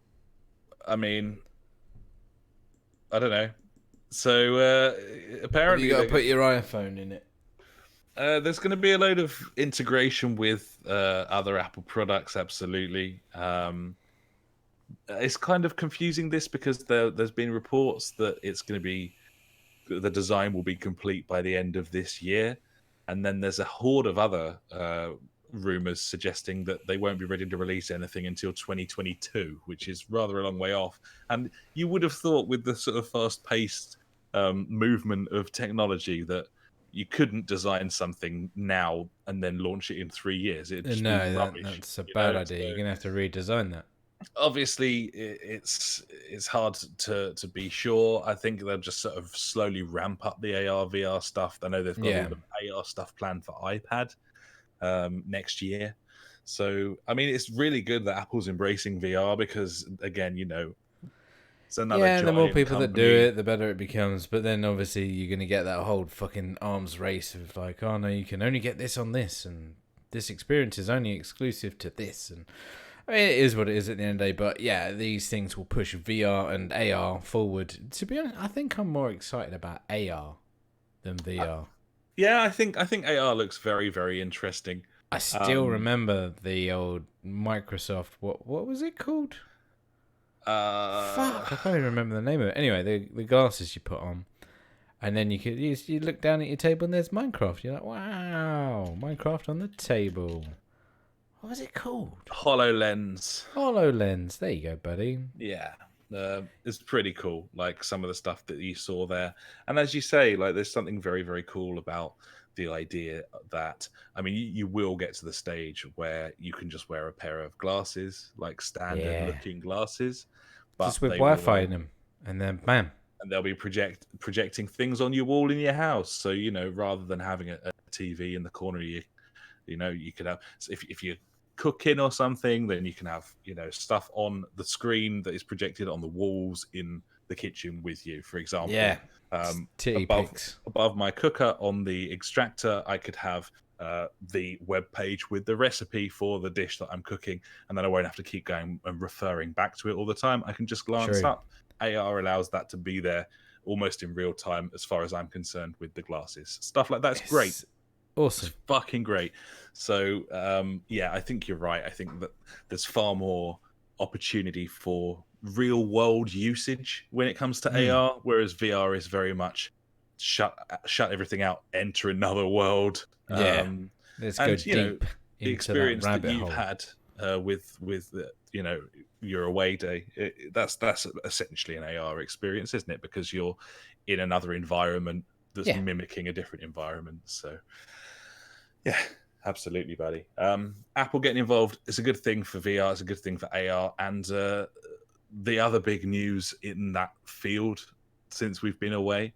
I mean, I don't know. So apparently,
You got to put your iPhone in it.
there's going to be a load of integration with other Apple products. Absolutely. It's kind of confusing this because there's been reports that it's going to be the design will be complete by the end of this year, and then there's a horde of other rumors suggesting that they won't be ready to release anything until 2022, which is rather a long way off. And you would have thought, with the sort of fast-paced movement of technology, that you couldn't design something now and then launch it in 3 years. It'd just be rubbish,
that's a bad idea.
So
You're gonna have to redesign that.
obviously, it's hard to be sure. I think they'll just sort of slowly ramp up the AR VR stuff. I know they've got all the AR stuff planned for iPad next year. So I mean, it's really good that Apple's embracing VR because, again, it's another
And the more
giant
people that do
company.
it, the better it becomes. But then obviously you're gonna get that whole fucking arms race of like, oh no, you can only get this on this, and this experience is only exclusive to this. And I mean, it is what it is at the end of the day. But yeah, these things will push VR and AR forward. To be honest, I think I'm more excited about AR than VR.
Yeah, I think AR looks very, very interesting.
I still remember the old Microsoft. What was it called? Fuck, I can't even remember the name of it. Anyway, the glasses you put on, and then you look down at your table and there's Minecraft. You're like, wow, Minecraft on the table. What was it called?
HoloLens.
HoloLens. There you go, buddy.
Yeah, it's pretty cool. Like some of the stuff that you saw there, and as you say, like there's something very, very cool about the idea that, I mean, you will get to the stage where you can just wear a pair of glasses, like standard looking glasses, but
just with
they
Wi-Fi
will,
in them, and then bam.
and they'll be projecting things on your wall in your house. So rather than having a TV in the corner, you could have, so if you're cooking or something, then you can have stuff on the screen that is projected on the walls in the kitchen with you, for example.
Titty pics.
Above my cooker on the extractor, I could have the web page with the recipe for the dish that I'm cooking, and then I won't have to keep going and referring back to it all the time. I can just glance up. AR allows that to be there almost in real time, as far as I'm concerned, with the glasses. Stuff like that's great.
Awesome.
It's fucking great. So I think you're right. I think that there's far more opportunity for real world usage when it comes to AR, whereas VR is very much shut everything out, enter another world.
Let's go deep.
The experience that you've had with your away day, that's essentially an AR experience, isn't it? Because you're in another environment that's mimicking a different environment. So yeah, absolutely, buddy. Apple getting involved is a good thing for VR. It's a good thing for AR. And the other big news in that field since we've been away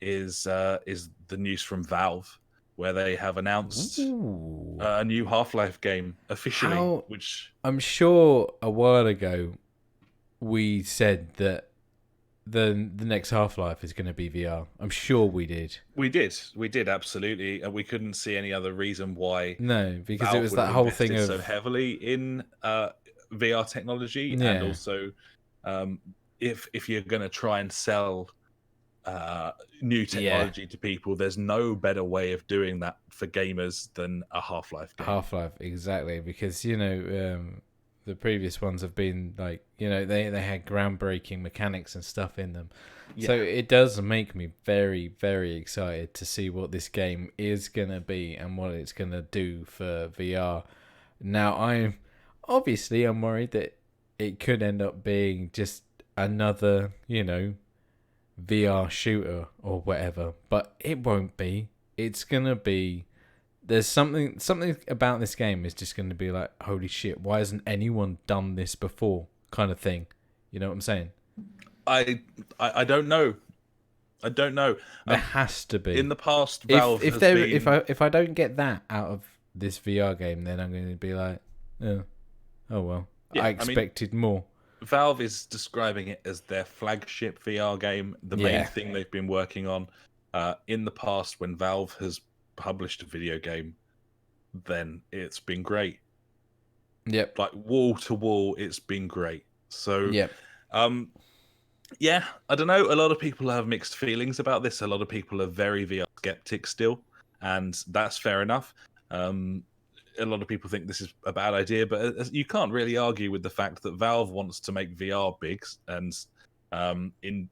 is the news from Valve, where they have announced a new Half-Life game officially. Which
I'm sure a while ago we said that the next Half-Life is going to be VR. I'm sure we did.
We did absolutely, and we couldn't see any other reason why.
No, because
Valve
it was that whole thing of
so heavily in VR technology, and also if you're going to try and sell new technology to people, there's no better way of doing that for gamers than a Half-Life game.
Half-Life, exactly, because the previous ones have been like, they had groundbreaking mechanics and stuff in them. So it does make me very, very excited to see what this game is going to be and what it's going to do for VR. Now, I'm worried that it could end up being just another, VR shooter or whatever. But it won't be. It's gonna be. There's something about this game is just gonna be like, holy shit! Why hasn't anyone done this before? Kind of thing. You know what I'm saying?
I don't know. I don't know.
There has to be.
In the past, Valve has been...
if I don't get that out of this VR game, then I'm going to be like, oh well.
Yeah,
I expected more.
Valve is describing it as their flagship VR game, the main thing they've been working on. In the past, when Valve has published a video game, then it's been great.
Yep.
Like wall to wall, it's been great. So,
yep.
Yeah, I don't know. A lot of people have mixed feelings about this. A lot of people are very VR skeptic still, and that's fair enough. A lot of people think this is a bad idea, but you can't really argue with the fact that Valve wants to make VR big, and in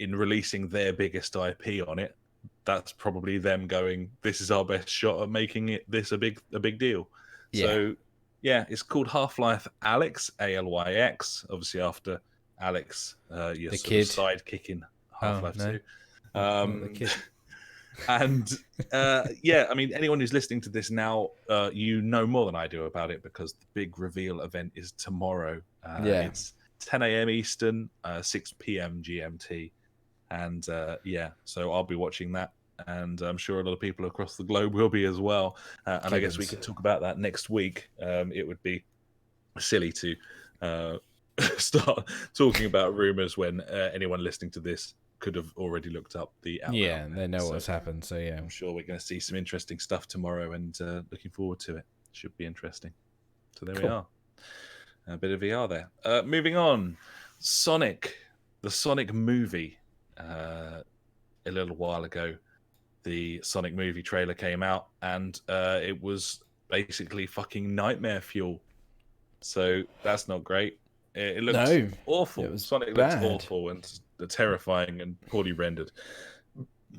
releasing their biggest IP on it, that's probably them going, "This is our best shot at making this a big deal." Yeah. So, yeah, it's called Half-Life Alyx, Alyx, obviously after Alex, your
the
sort
kid
of sidekick in Half-Life 2.
The kid.
And yeah, I mean, anyone who's listening to this now, you know more than I do about it because the big reveal event is tomorrow. It's 10 a.m. Eastern, 6 p.m. GMT. And yeah, so I'll be watching that. And I'm sure a lot of people across the globe will be as well. And I guess we could talk about that next week. It would be silly to start talking about rumors when anyone listening to this could have already looked up the outcome.
Yeah, they know what's happened, so yeah.
I'm sure we're going to see some interesting stuff tomorrow, and looking forward to it. Should be interesting. So there we are. A bit of VR there. Moving on. Sonic. The Sonic movie. A little while ago, the Sonic movie trailer came out, and it was basically fucking nightmare fuel. So that's not great. It looks awful. Sonic looks awful and terrifying and poorly rendered.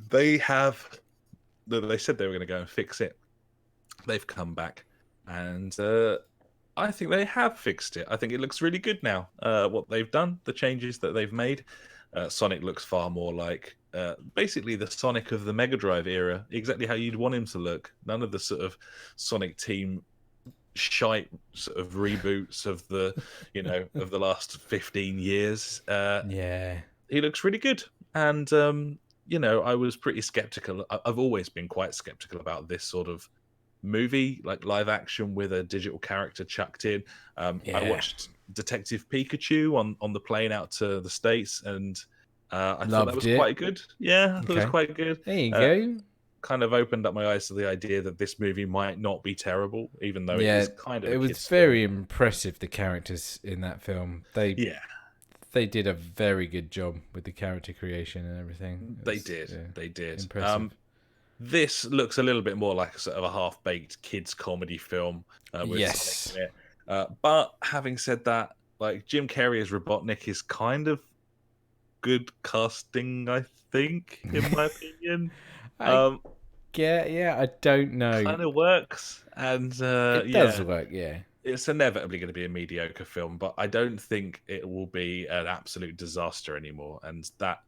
They said they were going to go and fix it. They've come back, and I think they have fixed it. I think it looks really good now. What they've done, the changes that they've made. Sonic looks far more like basically the Sonic of the Mega Drive era, exactly how you'd want him to look. None of the sort of Sonic Team shite sort of reboots of the of the last 15 years. He looks really good, and I was pretty skeptical. I've always been quite skeptical about this sort of movie, like live action with a digital character chucked in. I watched Detective Pikachu on the plane out to the States, and I thought that was quite good. Yeah, it was quite good.
There you go.
Kind of opened up my eyes to the idea that this movie might not be terrible, even though it is kind of.
It was very impressive. The characters in that film, they did a very good job with the character creation and everything.
They did.
Impressive.
This looks a little bit more like a sort of a half-baked kids comedy film with Sonic in it. But having said that, like Jim Carrey as Robotnik is kind of good casting, I think, in my opinion.
I don't know.
Kind of works, and
it does work. Yeah,
it's inevitably going to be a mediocre film, but I don't think it will be an absolute disaster anymore. And that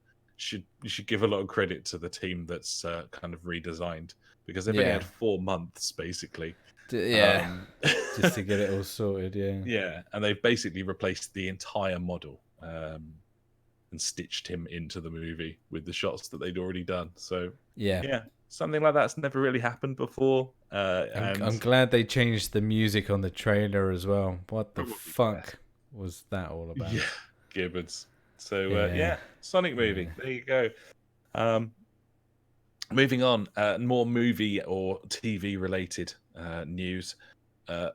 you should give a lot of credit to the team that's kind of redesigned, because they've only had 4 months basically.
Just to get it all sorted.
Yeah, and they've basically replaced the entire model and stitched him into the movie with the shots that they'd already done. So yeah, something like that's never really happened before. And
I'm glad they changed the music on the trailer as well. What the fuck was that all about?
Yeah, Gibbons. So Sonic movie. There you go. Moving on, more movie or TV related news.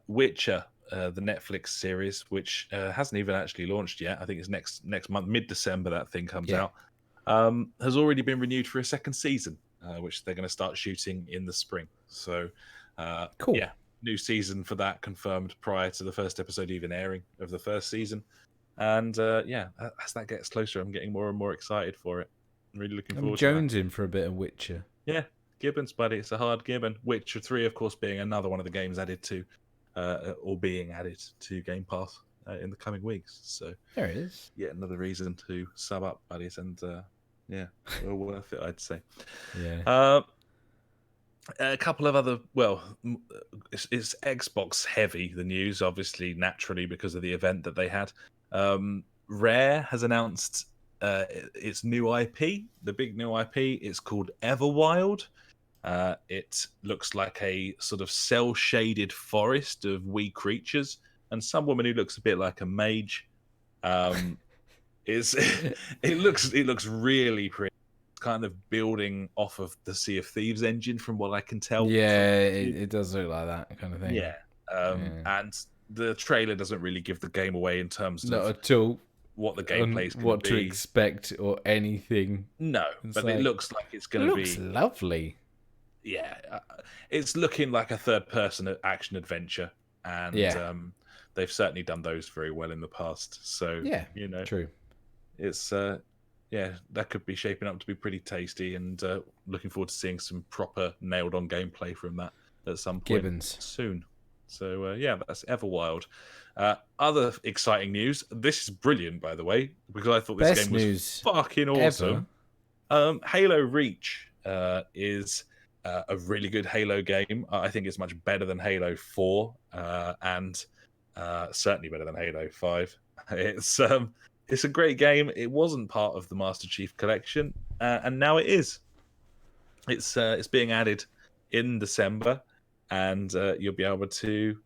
Witcher, the Netflix series, which hasn't even actually launched yet. I think it's next month, mid-December. That thing comes out. Has already been renewed for a second season, which they're going to start shooting in the spring. So,
cool.
Yeah, new season for that confirmed prior to the first episode even airing of the first season. And as that gets closer, I'm getting more and more excited for it. I'm really looking forward to that.
I'm jonesing for a bit of Witcher.
Yeah, Gibbons, buddy. It's a hard Gibbon. Witcher 3, of course, being another one of the games added to, or being added to Game Pass in the coming weeks. So
There it is.
yeah, another reason to sub up, buddies, and yeah, well worth it, I'd say.
Yeah.
A couple of other, well, it's Xbox heavy, the news, obviously, naturally, because of the event that they had. Rare has announced its new IP, the big new IP. It's called Everwild. It looks like a sort of cel-shaded forest of wee creatures, and some woman who looks a bit like a mage. Is it looks really pretty. It's kind of building off of the Sea of Thieves engine, from what I can tell.
Yeah, it does look like that kind of thing.
Yeah. And the trailer doesn't really give the game away in terms
Not
of
at all
what the gameplay is going
what
to
to
be.
expect or anything.
No,
It's
but
like,
it looks like it's going to be.
Looks lovely.
Yeah, it's looking like a third-person action adventure, and
Yeah.
they've certainly done those very well in the past. So
Yeah,
you know,
true.
it's yeah, that could be shaping up to be pretty tasty, and looking forward to seeing some proper nailed-on gameplay from that at some point
Gibbons.
soon. So yeah, that's Everwild. Other exciting news. This is brilliant, by the way, because I thought this
Best
game was
news
fucking awesome. Halo Reach is a really good Halo game. I think it's much better than Halo 4, and certainly better than Halo 5. It's a great game. It wasn't part of the Master Chief Collection, and now it is. It's being added in December, and you'll be able to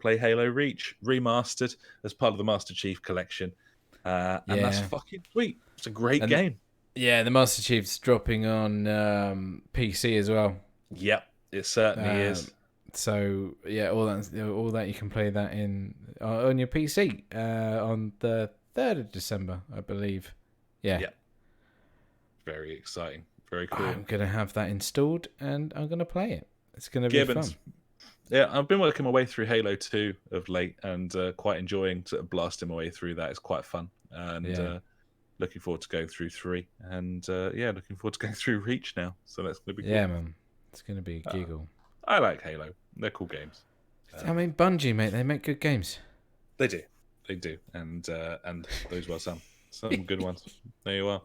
play Halo Reach remastered as part of the Master Chief Collection, and that's fucking sweet. It's a great game.
Yeah, the Master Chief's dropping on PC as well.
Yep, it certainly is.
So yeah, all that you can play that on your PC on the 3rd of December, I believe. Yeah.
Yep. Very exciting. Very cool.
I'm gonna have that installed and I'm gonna play it. It's gonna be fun.
Yeah, I've been working my way through Halo 2 of late, and quite enjoying sort of blasting my way through that. It's quite fun, and looking forward to going through 3, and looking forward to going through Reach now. So that's gonna be cool.
Yeah, man, it's gonna be a giggle.
I like Halo. They're cool games.
I mean, Bungie, mate, they make good games.
They do, and those were some good ones. There you are.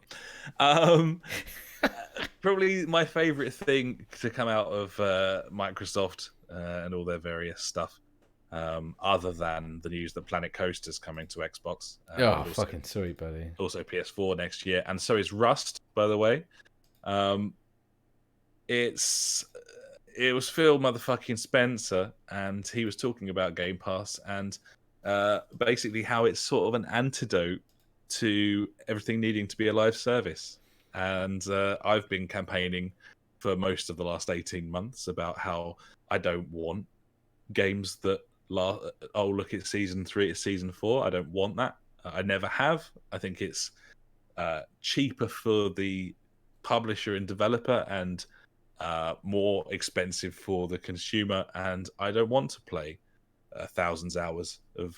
Probably my favorite thing to come out of Microsoft and all their various stuff, other than the news that Planet Coaster's coming to Xbox.
Fucking sorry, buddy.
Also PS4 next year, and so is Rust, by the way. It was Phil motherfucking Spencer, and he was talking about Game Pass, and basically how it's sort of an antidote to everything needing to be a live service. And I've been campaigning for most of the last 18 months about how I don't want games that look, it's season 3, it's season 4. I don't want that. I never have. I think it's cheaper for the publisher and developer, and more expensive for the consumer. And I don't want to play thousands hours of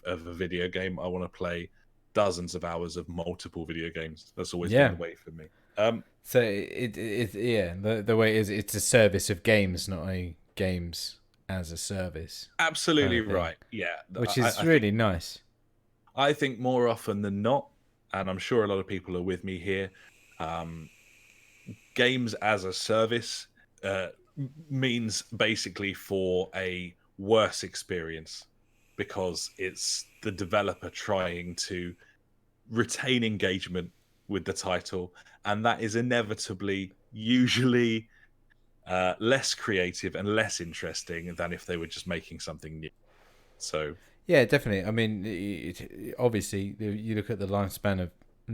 a video game. I want to play dozens of hours of multiple video games. That's always been the way for me.
So the way it is, it's a service of games, not a games as a service.
Absolutely right. Yeah,
which is really nice.
I think more often than not, and I'm sure a lot of people are with me here, games as a service means basically for a worse experience, because it's the developer trying to retain engagement with the title, and that is inevitably usually less creative and less interesting than if they were just making something new. So
yeah, definitely. I mean, obviously, you look at the lifespan of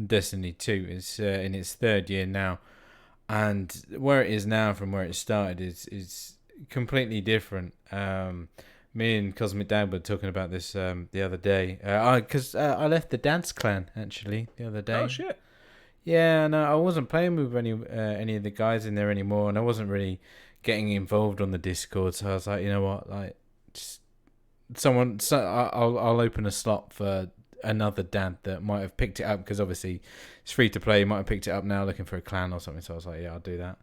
Destiny 2, it's in its 3rd year now, and where it is now from where it started is completely different. Me and Cosmic Dad were talking about this the other day, because I left the Dance Clan actually the other day.
Oh shit!
Yeah, no, I wasn't playing with any of the guys in there anymore, and I wasn't really getting involved on the Discord. So I was like, you know what, like, just I'll open a slot for another dad that might have picked it up, because obviously it's free to play. He might have picked it up now looking for a clan or something. So I was like, yeah, I'll do that.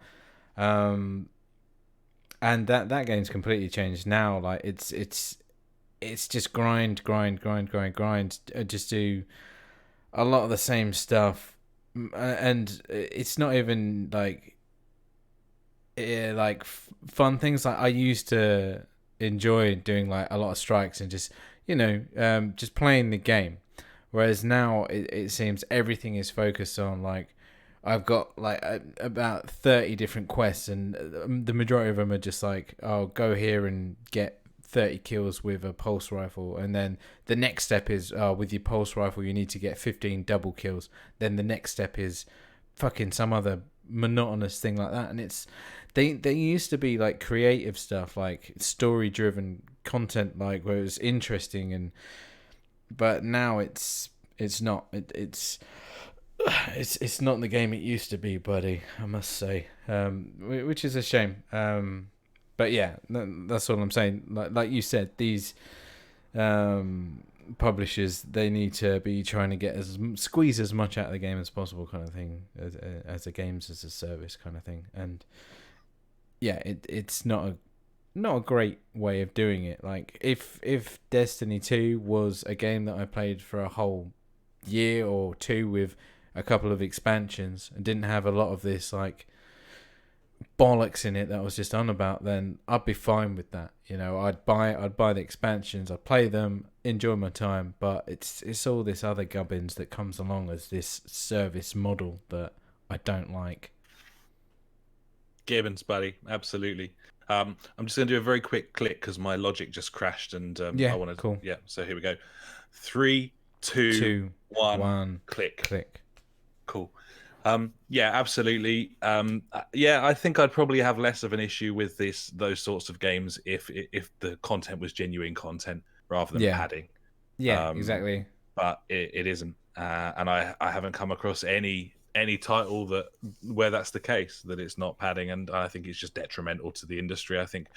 And that game's completely changed now. Like it's it's just grind. Just do a lot of the same stuff, and it's not even fun things. Like I used to enjoy doing like a lot of strikes and just just playing the game, whereas now it seems everything is focused on like I've got like about 30 different quests, and the majority of them are just like, oh, go here and get 30 kills with a pulse rifle, and then the next step is with your pulse rifle you need to get 15 double kills. Then the next step is fucking some other monotonous thing like that. And it's they used to be like creative stuff, like story driven content, like where it was interesting, but now it's not. It's not the game it used to be, buddy, I must say, which is a shame. But yeah, that's all I'm saying. Like you said, these publishers, they need to be trying to squeeze as much out of the game as possible, kind of thing, as a games as a service kind of thing. And yeah, it's not a great way of doing it. Like if Destiny 2 was a game that I played for a whole year or two with a couple of expansions and didn't have a lot of this like bollocks in it that I was just on about, then I'd be fine with that. I'd buy the expansions, I'd play them, enjoy my time. But it's all this other gubbins that comes along as this service model that I don't like.
Gibbons, buddy, absolutely. I'm just going to do a very quick click because my logic just crashed, and
yeah,
I want to.
Cool.
Yeah, so here we go. 3, 2, 1, click. Cool. Yeah, absolutely. Yeah, I think I'd probably have less of an issue with those sorts of games if the content was genuine content rather than padding.
Yeah, exactly.
But it isn't, and I haven't come across any title where that's the case, that it's not padding, and I think it's just detrimental to the industry. I think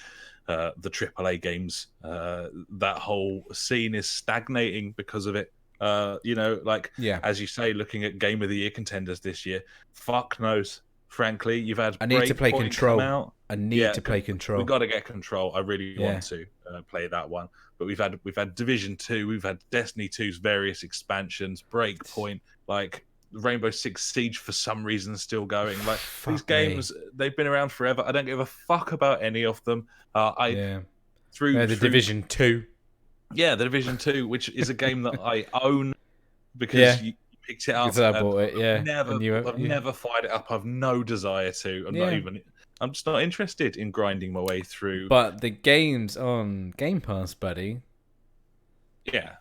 the AAA games, that whole scene is stagnating because of it. As you say, looking at Game of the Year contenders this year, fuck knows. Frankly, you've had.
I need to play Control.
Out.
I need to play Control.
We've got to get Control. I really want to play that one. But we've had Division 2, we've had Destiny 2's various expansions, Breakpoint, like Rainbow Six Siege for some reason still going. Like these games, they've been around forever. I don't give a fuck about any of them. Through
Division 2.
Yeah, the Division 2, which is a game that I own because you picked it up.
Because I bought it, yeah.
I've never fired it up. I've no desire to. I'm just not interested in grinding my way through.
But the games on Game Pass, buddy.
Yeah.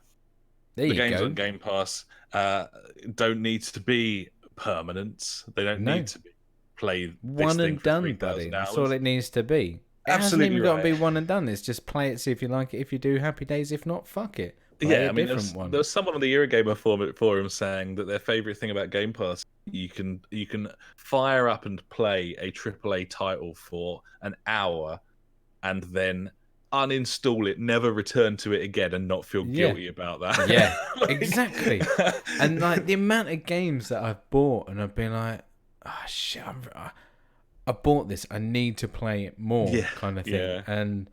There you go.
The games on Game Pass don't need to be permanent. They don't need to be played
one and done, buddy. That's all it needs to be.
Absolutely,
it hasn't even got to be one and done. It's just play it, see if you like it. If you do, happy days. If not, fuck it. Play
there was someone on the Eurogamer forum saying that their favorite thing about Game Pass, you can fire up and play a AAA title for an hour, and then uninstall it, never return to it again, and not feel guilty about that.
Yeah, exactly. And like the amount of games that I've bought, and I've been like, oh shit, I bought this, I need to play it more, kind of thing. Yeah. And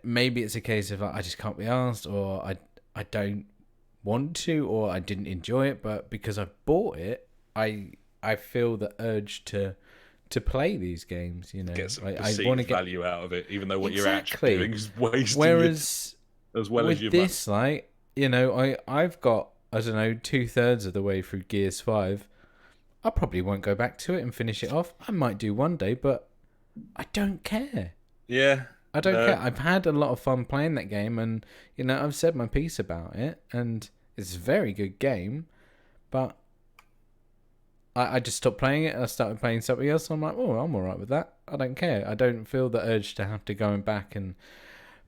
maybe it's a case of like, I just can't be asked, or I don't want to, or I didn't enjoy it, but because I bought it, I feel the urge to play these games.
Get some perceived value out of it, even though what you're actually doing is wasting.
Whereas
as well
with
as your
this, like I've got, I don't know, 2/3 of the way through Gears 5. I probably won't go back to it and finish it off. I might do one day, but I don't care.
Yeah.
I don't care. I've had a lot of fun playing that game, and I've said my piece about it, and it's a very good game, but I just stopped playing it. I started playing something else. I'm like, oh, I'm all right with that. I don't care. I don't feel the urge to have to go back and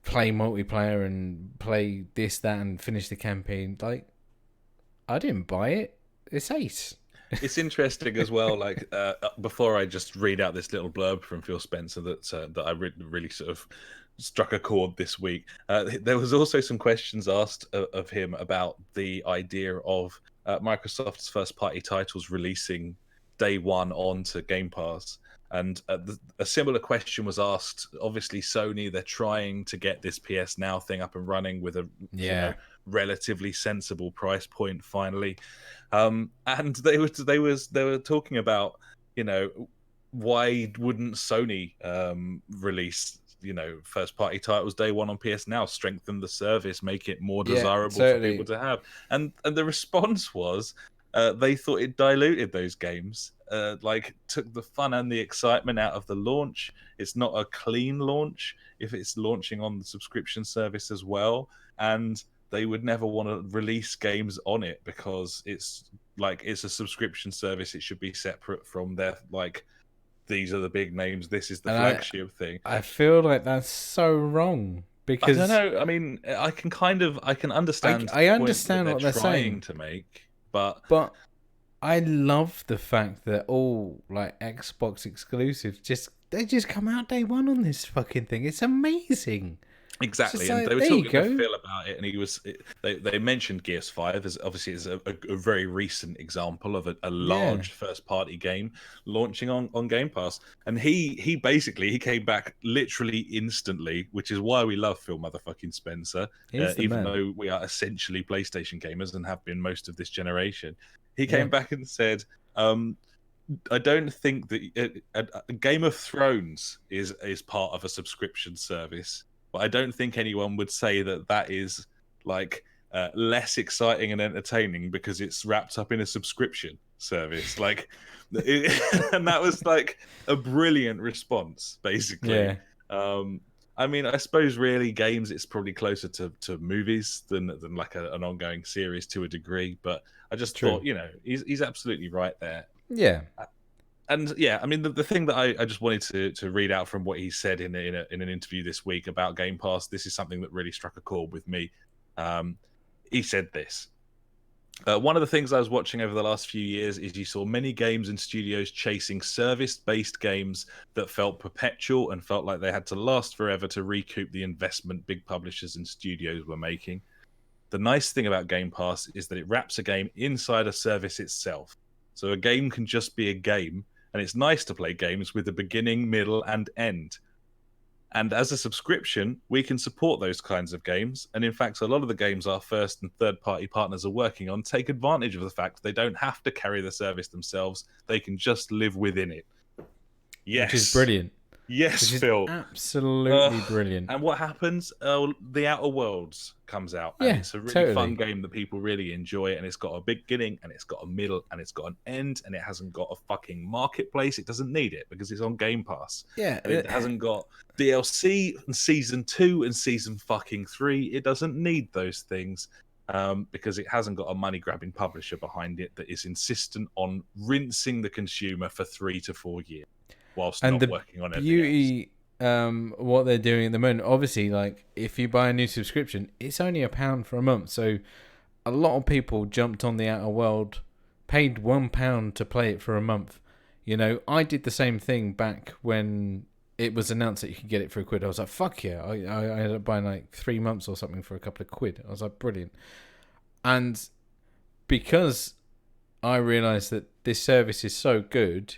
play multiplayer and play this, that, and finish the campaign. Like, I didn't buy it. It's ace.
It's interesting as well. Like before, I just read out this little blurb from Phil Spencer that I really sort of struck a chord this week. There was also some questions asked of him about the idea of Microsoft's first-party titles releasing day one onto Game Pass. And a similar question was asked. Obviously, Sony, they're trying to get this PS Now thing up and running with a relatively sensible price point finally. And they were talking about, why wouldn't Sony release first party titles day one on PS Now, strengthen the service, make it more desirable for people to have. And the response was they thought it diluted those games, took the fun and the excitement out of the launch. It's not a clean launch if it's launching on the subscription service as well, and they would never want to release games on it because it's a subscription service. It should be separate from their these are the big names. This is the flagship thing.
I feel like that's so wrong because
I don't know. I mean, I can understand.
I understand what they're
trying to make, but
I love the fact that all Xbox exclusives they just come out day one on this fucking thing. It's amazing.
Exactly, and they were talking to Phil about it, and they mentioned Gears 5 as obviously as a very recent example of a large first party game launching on Game Pass, and he basically came back literally instantly, which is why we love Phil motherfucking Spencer, even though we are essentially PlayStation gamers and have been most of this generation. He came back and said, I don't think that a Game of Thrones is part of a subscription service. But I don't think anyone would say that is less exciting and entertaining because it's wrapped up in a subscription service. And that was a brilliant response, basically. Yeah. I mean, I suppose really games, it's probably closer to movies than an ongoing series to a degree. But I just thought, he's absolutely right there.
Yeah.
And yeah, I mean, the thing that I just wanted to read out from what he said in an interview this week about Game Pass, this is something that really struck a chord with me. He said this. One of the things I was watching over the last few years is you saw many games and studios chasing service-based games that felt perpetual and felt like they had to last forever to recoup the investment big publishers and studios were making. The nice thing about Game Pass is that it wraps a game inside a service itself. So a game can just be a game, and it's nice to play games with a beginning, middle, and end. And as a subscription, we can support those kinds of games. And in fact, a lot of the games our first and third-party partners are working on take advantage of the fact they don't have to carry the service themselves. They can just live within it. Yes.
Which is brilliant.
Yes, Phil.
Absolutely brilliant.
And what happens? The Outer Worlds comes out. And it's a really fun game that people really enjoy. And it's got a beginning, and it's got a middle, and it's got an end, and it hasn't got a fucking marketplace. It doesn't need it because it's on Game Pass.
Yeah.
And it hasn't got DLC and Season 2 and Season fucking 3. It doesn't need those things because it hasn't got a money-grabbing publisher behind it that is insistent on rinsing the consumer for 3 to 4 years. Whilst not working on everything else.
What they're doing at the moment, obviously, if you buy a new subscription, it's only £1 for a month. So a lot of people jumped on the Outer World, paid £1 to play it for a month. I did the same thing back when it was announced that you could get it for £1. I was like, fuck yeah. I ended up buying 3 months or something for a couple of quid. I was like, brilliant. And because I realised that this service is so good,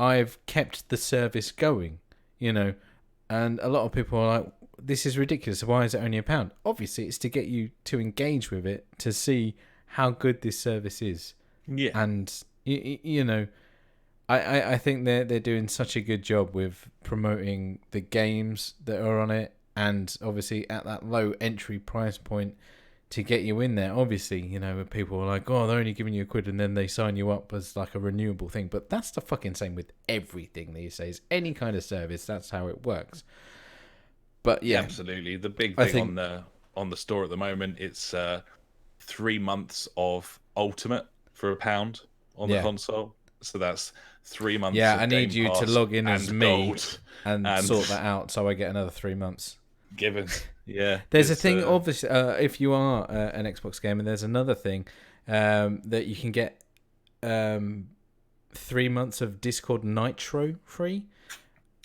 I've kept the service going, and a lot of people are like, this is ridiculous. Why is it only £1? Obviously, it's to get you to engage with it, to see how good this service is.
Yeah.
And, I think they're doing such a good job with promoting the games that are on it, and obviously at that low entry price point to get you in there. Obviously, when people are like, oh, they're only giving you £1, and then they sign you up as a renewable thing. But that's the fucking same with everything these days. Any kind of service, that's how it works. But yeah,
absolutely. The big thing on the store at the moment, it's 3 months of Ultimate for £1 on the console. So that's 3 months.
Yeah,
of
I need
Game
you
Pass
to log in as me and sort that out, so I get another 3 months.
Given. Yeah.
There's a thing, obviously, if you are an Xbox gamer, there's another thing that you can get 3 months of Discord Nitro free.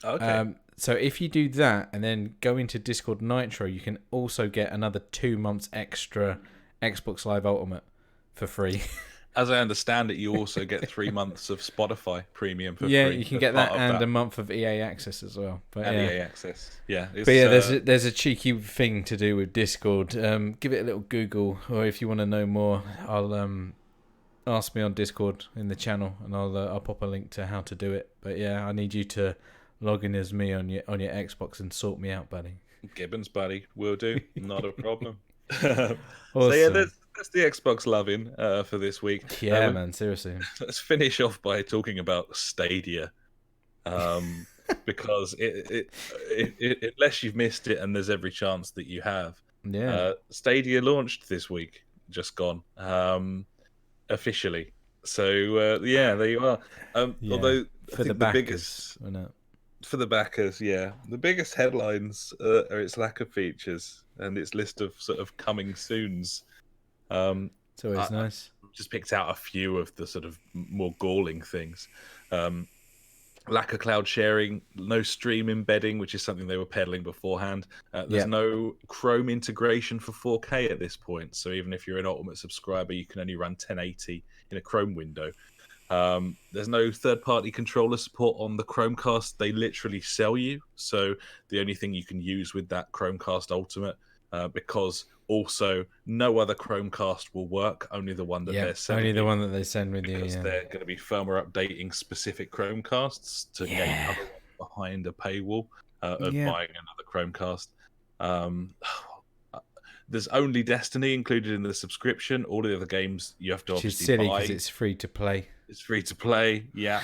Okay.
So if you do that and then go into Discord Nitro, you can also get another 2 months extra Xbox Live Ultimate for free.
As I understand it, you also get 3 months of Spotify Premium for
Yeah,
free
you can
as
get
part
that
of
and
that,
a month of EA access as well. But
and
yeah.
EA access. Yeah,
But
it's
yeah, there's a cheeky thing to do with Discord. Give it a little Google, or if you want to know more, I'll ask me on Discord in the channel, and I'll pop a link to how to do it. But yeah, I need you to log in as me on your Xbox and sort me out, buddy.
Gibbons, buddy, will do. Not a problem. So yeah,
Awesome.
that's the Xbox loving for this week.
Yeah, man. Seriously.
Let's finish off by talking about Stadia, because unless you've missed it, and there's every chance that you have,
Yeah.
Stadia launched this week, just gone, officially. So yeah, there you are.
Yeah.
Although I
For the
think the
backers,
biggest
wasn't it?
for the backers, yeah, the biggest headlines are its lack of features and its list of sort of coming soons.
It's always
I
nice.
just picked out a few of the sort of more galling things. Um, Lack of cloud sharing, no stream embedding, which is something they were peddling beforehand. There's no Chrome integration for 4K at this point, so even if you're an Ultimate subscriber, you can only run 1080 in a Chrome window. There's no third-party controller support on the Chromecast. They literally sell you, so the only thing you can use with that Chromecast Ultimate, because also no other Chromecast will work, only the one that they're selling.
Only the one that they send with you.
Because
Yeah.
they're going to be firmware updating specific Chromecasts to get other ones behind a paywall of buying another Chromecast. There's only Destiny included in the subscription. All the other games you have to
Which is
obviously
silly
buy.
because it's free to play.
It's free to play, yeah.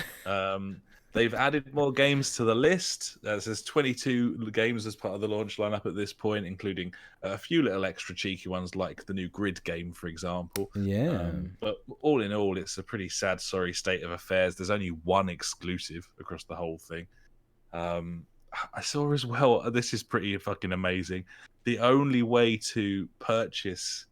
They've added more games to the list. There's 22 games as part of the launch lineup at this point, including a few little extra cheeky ones like the new Grid game, for example.
Yeah.
But all in all, it's a pretty sad, sorry state of affairs. There's only one exclusive across the whole thing. I saw as well, this is pretty fucking amazing. The only way to purchase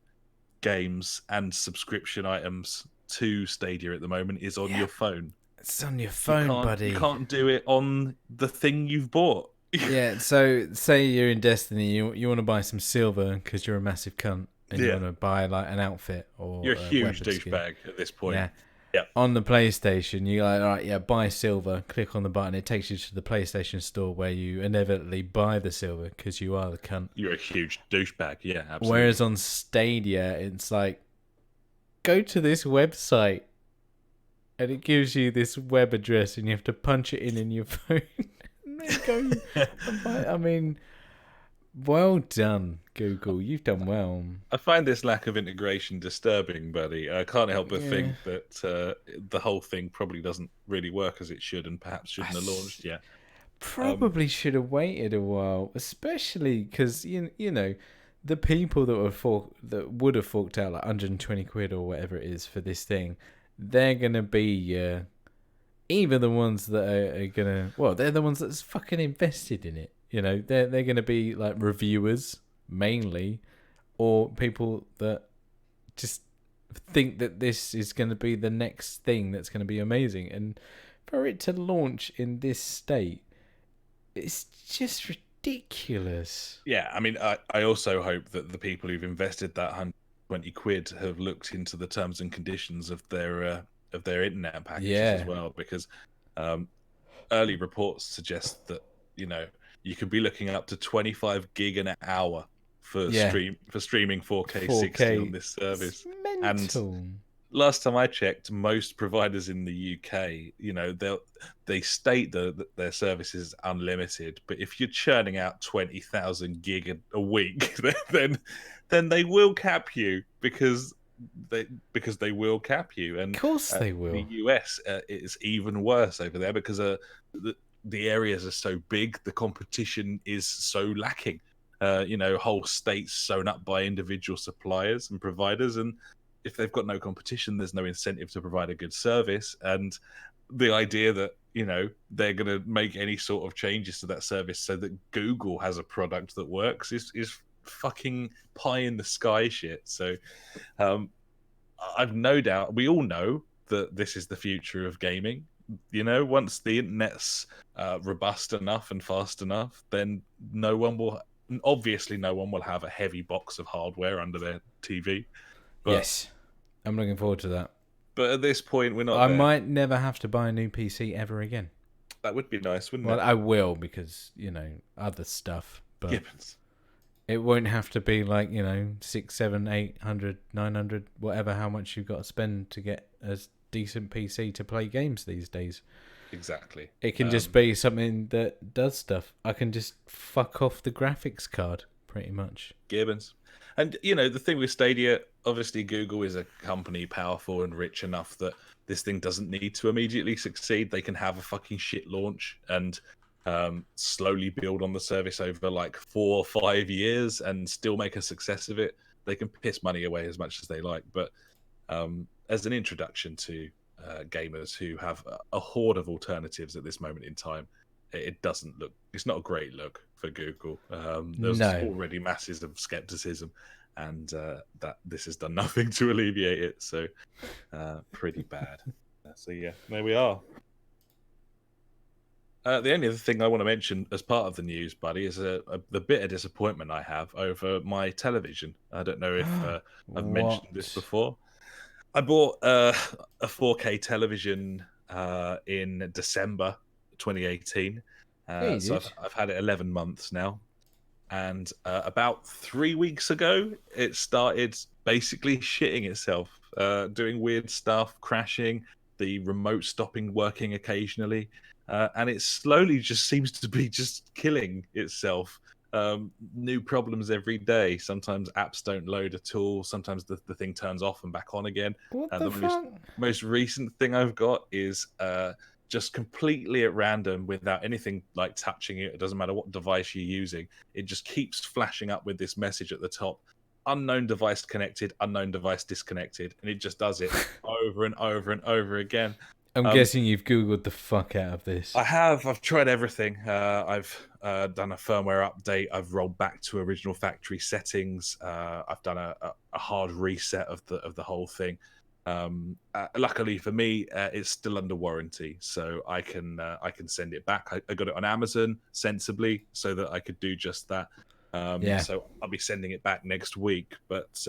games and subscription items to Stadia at the moment is on your phone.
It's on your phone, buddy.
You can't do it on the thing you've bought.
Yeah, so say you're in Destiny, you want to buy some silver because you're a massive cunt, and you want to buy like an outfit or
you're a huge
weapon skin.
douchebag at this point.
Yeah.
Yeah.
On the PlayStation, you're like, all right, yeah, buy silver. Click on the button. It takes you to the PlayStation store where you inevitably buy the silver because you are the cunt.
You're a huge douchebag. Yeah, absolutely.
Whereas on Stadia, it's like, go to this website, and it gives you this web address, and you have to punch it in your phone. And then go. I mean, well done, Google. You've done well.
I find this lack of integration disturbing, buddy. I can't help but think that the whole thing probably doesn't really work as it should, and perhaps shouldn't have launched yet.
Probably should have waited a while, especially because you know the people that would have forked out like 120 quid or whatever it is for this thing, they're gonna be either the ones that are gonna, well, they're the ones that's fucking invested in it. You know, they're gonna be like reviewers mainly, or people that just think that this is gonna be the next thing that's gonna be amazing, and for it to launch in this state, it's just ridiculous.
Yeah, I mean, I also hope that the people who've invested that 120 quid have looked into the terms and conditions of their internet packages as well, because early reports suggest that, you know, you could be looking up to 25 gig an hour for streaming 4K 60 on this service. And last time I checked, most providers in the UK, you know, they state that their service is unlimited, but if you're churning out 20,000 gig a week, then they will cap you because they will cap you. And
of course they will.
The US is even worse over there because the areas are so big, the competition is so lacking. You know, whole states sewn up by individual suppliers and providers, and if they've got no competition, there's no incentive to provide a good service. And the idea that, you know, they're going to make any sort of changes to that service so that Google has a product that works is fucking pie in the sky shit. So I've no doubt, we all know that this is the future of gaming. You know, once the internet's robust enough and fast enough, then no one will have a heavy box of hardware under their TV. But
yes, I'm looking forward to that.
But at this point, we're not
I
there.
might never have to buy a new PC ever again.
That would be nice, wouldn't
Well,
it?
I will because, other stuff. But
Gibbons.
it won't have to be like, 6, 7, 800, 900, whatever, how much you've got to spend to get a decent PC to play games these days.
Exactly.
It can just be something that does stuff. I can just fuck off the graphics card, pretty much.
Gibbons. And, the thing with Stadia, obviously Google is a company powerful and rich enough that this thing doesn't need to immediately succeed. They can have a fucking shit launch and slowly build on the service over like 4 or 5 years and still make a success of it. They can piss money away as much as they like. But as an introduction to gamers who have a horde of alternatives at this moment in time, it doesn't look, it's not a great look for Google. There's already masses of skepticism, and that this has done nothing to alleviate it. So pretty bad. So yeah, there we are. The only other thing I want to mention as part of the news, buddy, is the bit of disappointment I have over my television. I don't know if I've mentioned this before. I bought a 4K television in December 2018. So I've had it 11 months now. And about 3 weeks ago, it started basically shitting itself, doing weird stuff, crashing, the remote stopping working occasionally. And it slowly just seems to be just killing itself. New problems every day. Sometimes apps don't load at all. Sometimes the thing turns off and back on again.
What the fuck?
Most recent thing I've got is just completely at random, without anything like touching it. It doesn't matter what device you're using. It just keeps flashing up with this message at the top: unknown device connected, unknown device disconnected. And it just does it over and over and over again.
I'm guessing you've Googled the fuck out of this.
I have. I've tried everything. I've done a firmware update. I've rolled back to original factory settings. I've done a hard reset of the whole thing. Luckily for me, it's still under warranty, so I can send it back. I got it on Amazon sensibly, so that I could do just that. So I'll be sending it back next week. But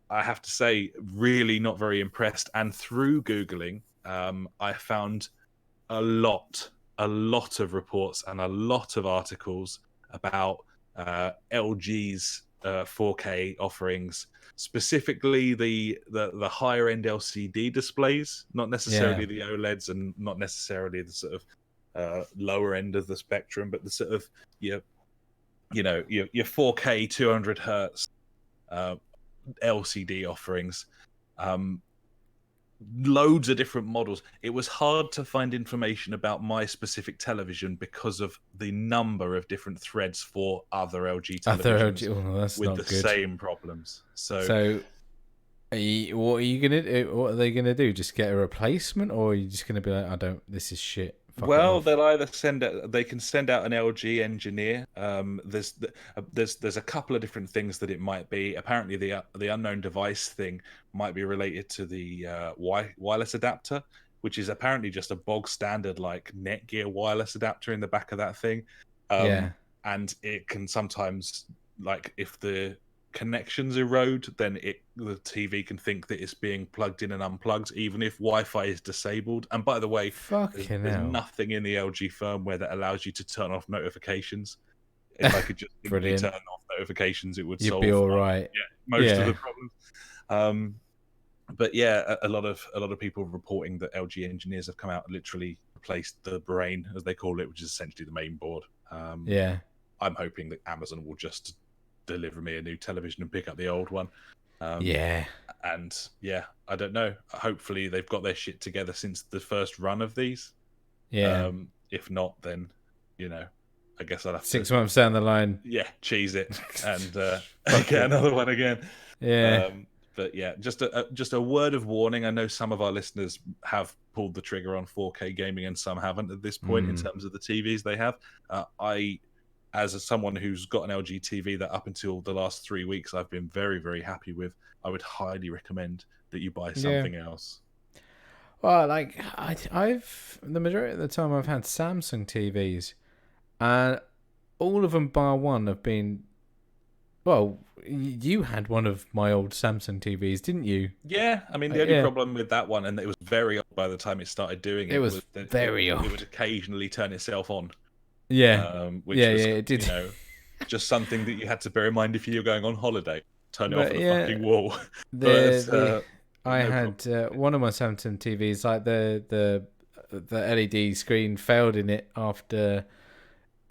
I have to say, really not very impressed. And through Googling, I found a lot of reports and a lot of articles about LG's 4K offerings, specifically the higher end LCD displays, not necessarily the OLEDs and not necessarily the sort of lower end of the spectrum, but the sort of your 4K 200 hertz LCD offerings. Loads of different models. It was hard to find information about my specific television because of the number of different threads for other LG televisions with the same problems. So
what are you gonna do? What are they gonna do? Just get a replacement, or are you just gonna be like, this is shit?
Well, they'll either send an LG engineer. There's a couple of different things that it might be. Apparently, the unknown device thing might be related to the wireless adapter, which is apparently just a bog standard like Netgear wireless adapter in the back of that thing. And it can sometimes, like, if the connections erode, then the TV can think that it's being plugged in and unplugged, even if Wi-Fi is disabled. And by the way, there's nothing in the LG firmware that allows you to turn off notifications. If I could just simply turn off notifications, it would solve.
You'd be all right.
Most of the problems. But yeah, a lot of people reporting that LG engineers have come out and literally replaced the brain, as they call it, which is essentially the main board. I'm hoping that Amazon will just deliver me a new television and pick up the old one. And I don't know. Hopefully they've got their shit together since the first run of these. If not, then I guess I'll have
6 months down the line.
Cheese it and get another one again. But yeah, just a word of warning. I know some of our listeners have pulled the trigger on 4K gaming and some haven't at this point in terms of the TVs they have. As someone who's got an LG TV that up until the last 3 weeks I've been very, very happy with, I would highly recommend that you buy something else.
Well, like I've the majority of the time I've had Samsung TVs, and all of them bar one have been Well, you had one of my old Samsung TVs, didn't you?
Yeah, I mean the only
Yeah,
problem with that one, and it was very old by the time it started doing
it
it,
was
was that
very
it would
old.
occasionally turn itself on,
Yeah,
which
yeah,
was,
it did.
just something that you had to bear in mind if you were going on holiday. Turn it off
But
on the
yeah,
fucking wall.
the
But
the I
no problem.
had one of my Samsung TVs, like the LED screen failed in it after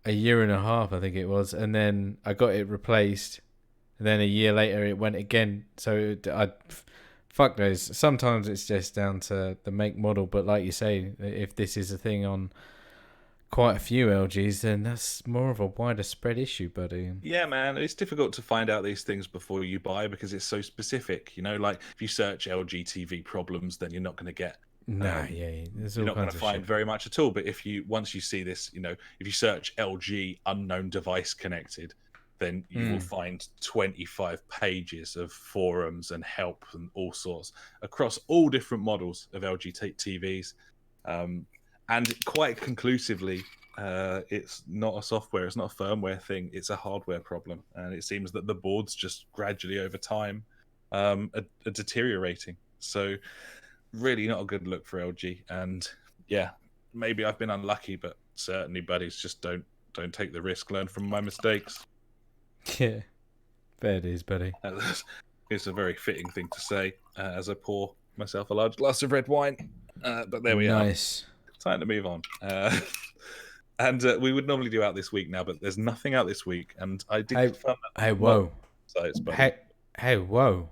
a year and a half, I think it was, and then I got it replaced. And then a year later, it went again. So fuck knows. Sometimes it's just down to the make model, but like you say, if this is a thing on quite a few LGs, then that's more of a wider spread issue, buddy.
Yeah, man, it's difficult to find out these things before you buy because it's so specific. Like if you search LG TV problems, then you're not going to get
Nah,
um,
yeah, there's
you're
all
not going
kinds
to
of
find
shit.
very much at all. But once you see this, if you search LG unknown device connected, then you will find 25 pages of forums and help and all sorts across all different models of LG TVs, and quite conclusively, it's not a software, it's not a firmware thing, it's a hardware problem, and it seems that the boards just gradually over time are deteriorating. So really not a good look for LG. And yeah, maybe I've been unlucky, but certainly, buddies, just don't take the risk. Learn from my mistakes.
Yeah, there it is, buddy.
It's a very fitting thing to say as I pour myself a large glass of red wine. But there we are.
Nice.
Time to move on. And we would normally do out this week now, but there's nothing out this week. And I did confirm that.
Hey, whoa.
Sites, buddy.
Hey, whoa.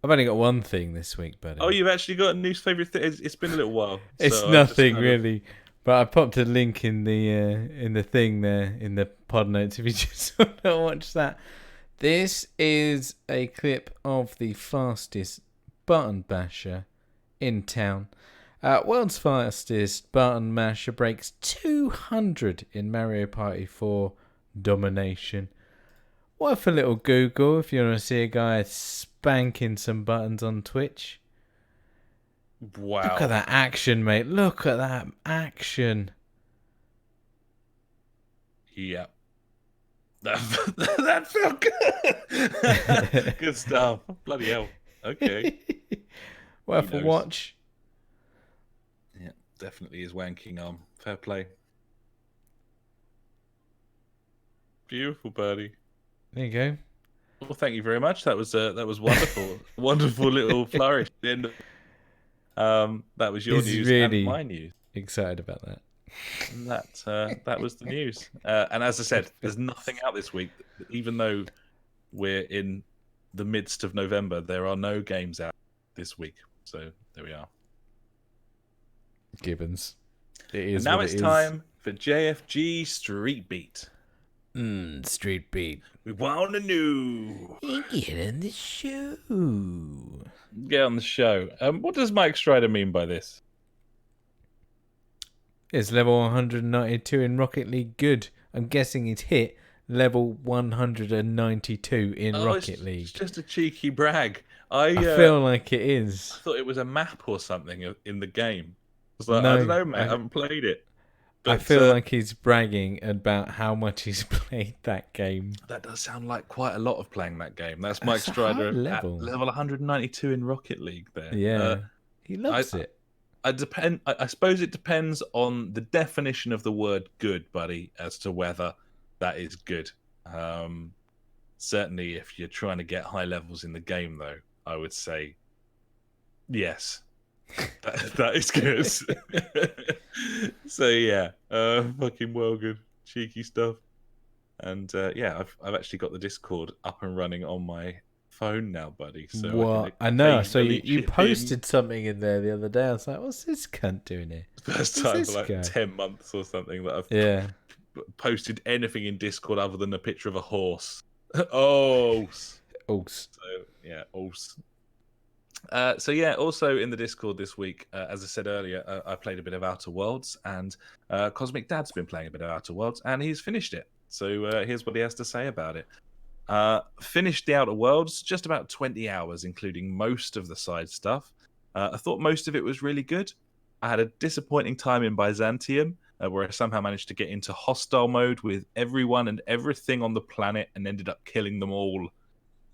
I've only got one thing this week, buddy.
Oh, you've actually got a new favourite thing? It's been a little while.
It's
so
nothing really, but I popped a link in the thing there in the pod notes if you just want to watch that. This is a clip of the fastest button basher in town. World's fastest button masher breaks 200 in Mario Party 4 domination. Worth a little Google if you want to see a guy spanking some buttons on Twitch.
Wow.
Look at that action, mate. Look at that action.
Yeah. That felt good. Good stuff. Bloody hell. Okay.
Worth a watch.
Yeah, definitely is wanking arm. Fair play. Beautiful, birdie.
There you go.
Well, thank you very much. That was wonderful. Wonderful little flourish at the end. That was your news
really
and my news.
Excited about that.
And that was the news. And as I said, there's nothing out this week. Even though we're in the midst of November, there are no games out this week. So there we are.
Gibbons. It is.
And now it's time for JfG Street Beat.
Street Beat.
We want to know.
Get on the show.
Get on the show. What does Mike Strider mean by this?
It's level 192 in Rocket League good. I'm guessing it's hit level 192 in Rocket League.
It's just a cheeky brag.
I feel like it is.
I thought it was a map or something in the game. I was like,
No,
I don't know, mate. I haven't played it. But,
I feel like he's bragging about how much he's played that game.
That does sound like quite a lot of playing that game. That's Mike Strider at level 192 in Rocket League there.
Yeah, he loves it.
I suppose it depends on the definition of the word good, buddy, as to whether that is good. Certainly, if you're trying to get high levels in the game, though, I would say yes. That is good. So yeah, fucking well good, cheeky stuff. And yeah, I've actually got the Discord up and running on my phone now, buddy. So
what? I know. So you posted something in there the other day. I was like, "What's this cunt doing here?"
First time for like 10 months or something that I've posted anything in Discord other than a picture of a horse. So yeah, so yeah, also in the Discord this week, as I said earlier, I played a bit of Outer Worlds, and Cosmic Dad's been playing a bit of Outer Worlds, and he's finished it. So here's what he has to say about it. Finished the Outer Worlds, just about 20 hours, including most of the side stuff. I thought most of it was really good. I had a disappointing time in Byzantium, where I somehow managed to get into hostile mode with everyone and everything on the planet and ended up killing them all.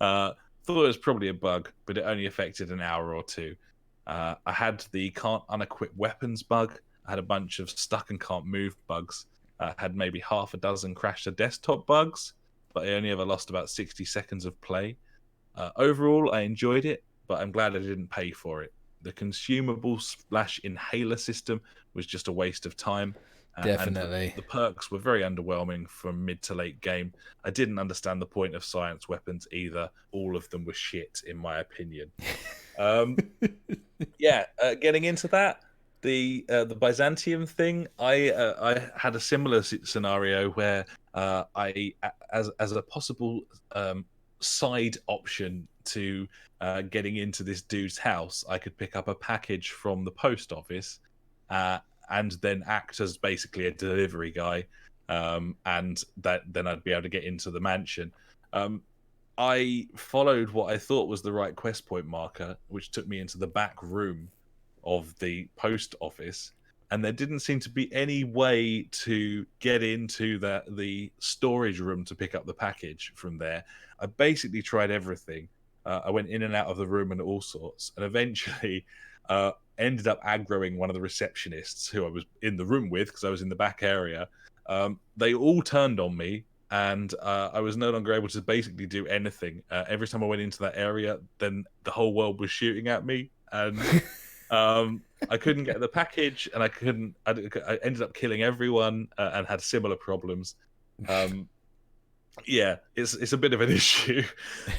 Thought it was probably a bug, but it only affected an hour or two. I had the can't unequip weapons bug. I had a bunch of stuck and can't move bugs. I had maybe half a dozen crash to desktop bugs, but I only ever lost about 60 seconds of play. Overall, I enjoyed it, but I'm glad I didn't pay for it. The consumable / inhaler system was just a waste of time.
Definitely.
And the perks were very underwhelming from mid to late game. I didn't understand the point of science weapons either. All of them were shit, in my opinion. Getting into that, the Byzantium thing, I had a similar scenario where I as a possible side option to getting into this dude's house, I could pick up a package from the post office and then act as basically a delivery guy, and then I'd be able to get into the mansion. I followed what I thought was the right quest point marker, which took me into the back room of the post office, and there didn't seem to be any way to get into the storage room to pick up the package from there. I basically tried everything. I went in and out of the room and all sorts, and eventually ended up aggroing one of the receptionists who I was in the room with because I was in the back area. They all turned on me, and I was no longer able to basically do anything. Every time I went into that area, then the whole world was shooting at me, and I couldn't get the package, and I ended up killing everyone and had similar problems. It's a bit of an issue,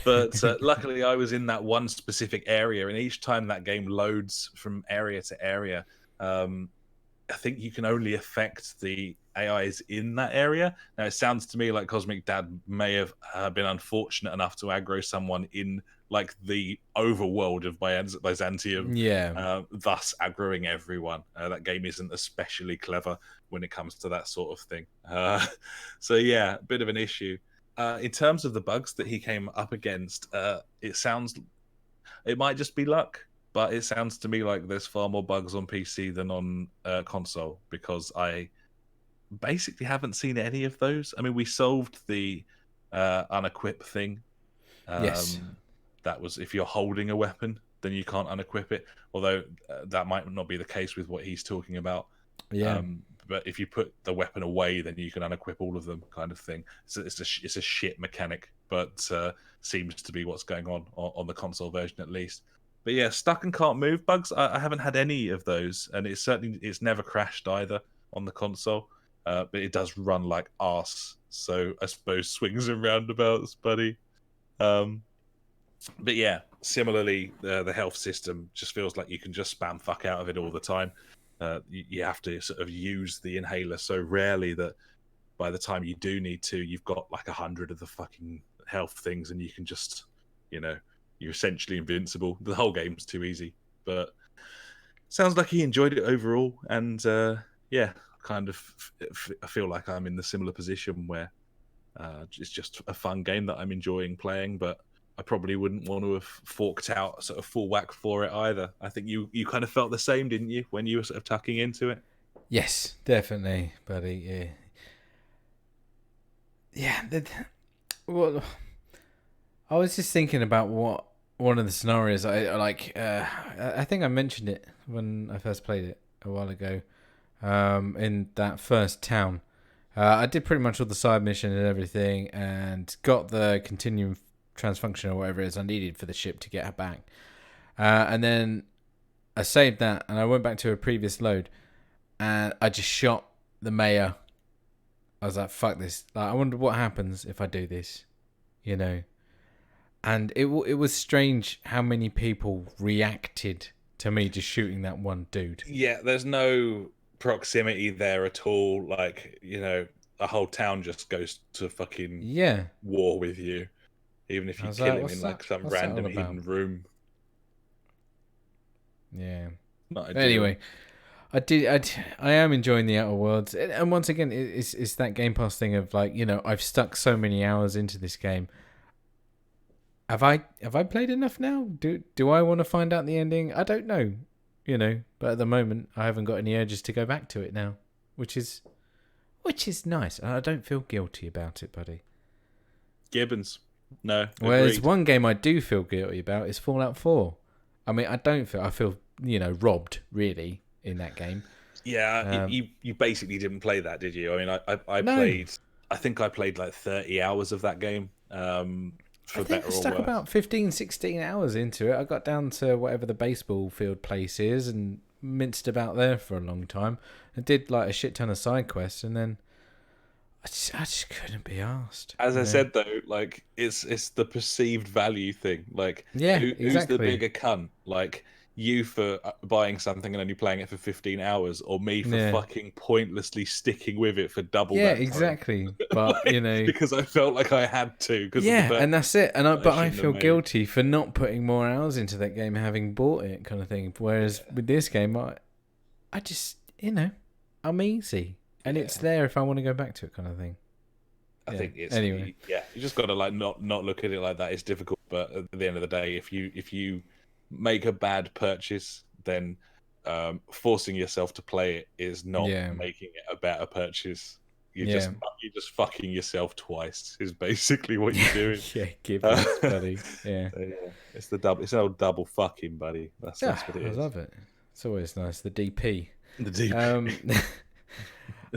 but luckily I was in that one specific area, and each time that game loads from area to area, I think you can only affect the AIs in that area. Now, it sounds to me like Cosmic Dad may have been unfortunate enough to aggro someone in like the overworld of Byzantium, thus aggroing everyone. That game isn't especially clever when it comes to that sort of thing. So yeah, a bit of an issue. In terms of the bugs that he came up against, it might just be luck, but it sounds to me like there's far more bugs on PC than on console, because I basically haven't seen any of those. I mean, we solved the unequip thing.
Yes.
That was if you're holding a weapon, then you can't unequip it. Although that might not be the case with what he's talking about.
Yeah.
But if you put the weapon away, then you can unequip all of them, kind of thing. So it's a shit mechanic, but seems to be what's going on the console version at least. But yeah, stuck and can't move bugs. I haven't had any of those, and it's never crashed either on the console. But it does run like arse. So I suppose swings and roundabouts, buddy. But yeah, similarly, the health system just feels like you can just spam fuck out of it all the time. You have to sort of use the inhaler so rarely that by the time you do need to, you've got like 100 of the fucking health things, and you can just, you're essentially invincible. The whole game's too easy. But sounds like he enjoyed it overall, and kind of I feel like I'm in the similar position where it's just a fun game that I'm enjoying playing, but I probably wouldn't want to have forked out sort of full whack for it either. I think you kind of felt the same, didn't you, when you were sort of tucking into it?
Yes, definitely, buddy. Yeah. Well, I was just thinking about what one of the scenarios I like. I think I mentioned it when I first played it a while ago. In that first town, I did pretty much all the side mission and everything, and got the continuum transfunction or whatever it is I needed for the ship to get her back. And then I saved that, and I went back to a previous load, and I just shot the mayor. I was like, fuck this. Like, I wonder what happens if I do this, And it was strange how many people reacted to me just shooting that one dude.
Yeah, there's no proximity there at all. Like, a whole town just goes to fucking war with you. Even if you kill him in like some random hidden room.
Yeah. Anyway, I am enjoying the Outer Worlds, and once again, it's that Game Pass thing of like, I've stuck so many hours into this game. Have I played enough now? Do I want to find out the ending? I don't know, but at the moment, I haven't got any urges to go back to it now. which is nice. And I don't feel guilty about it, buddy.
Gibbons. No.
Whereas
agreed.
one game I do feel guilty about is Fallout 4. I mean, I feel, robbed, really, in that game.
Yeah, you basically didn't play that, did you? I mean, I
No.
played. I think I played like 30 hours of that game. For
I think
better
I
or
stuck
worse.
about 15, 16 hours into it. I got down to whatever the baseball field place is and minced about there for a long time. I did like a shit ton of side quests, and then I just couldn't be arsed.
As I said though, like it's the perceived value thing. Like,
Yeah,
who's
exactly.
the bigger cunt? Like you for buying something and only playing it for 15 hours, or me for fucking pointlessly sticking with it for double that time?
Exactly. But
because I felt like I had to.
And that's it. And but I
shouldn't
feel
have made.
guilty for not putting more hours into that game, having bought it, kind of thing. Whereas with this game, I just I'm easy, and it's there if I want to go back to it, kind of thing.
I think it's
anyway.
Yeah, you just got to like not look at it like that. It's difficult, but at the end of the day, if you make a bad purchase, then forcing yourself to play it is not making it a better purchase. You're just fucking yourself twice. Is basically what you're doing.
Give us, buddy. Yeah.
So, it's an old double fucking, buddy. That's what it is.
I love it. It's always nice. The DP.
The DP.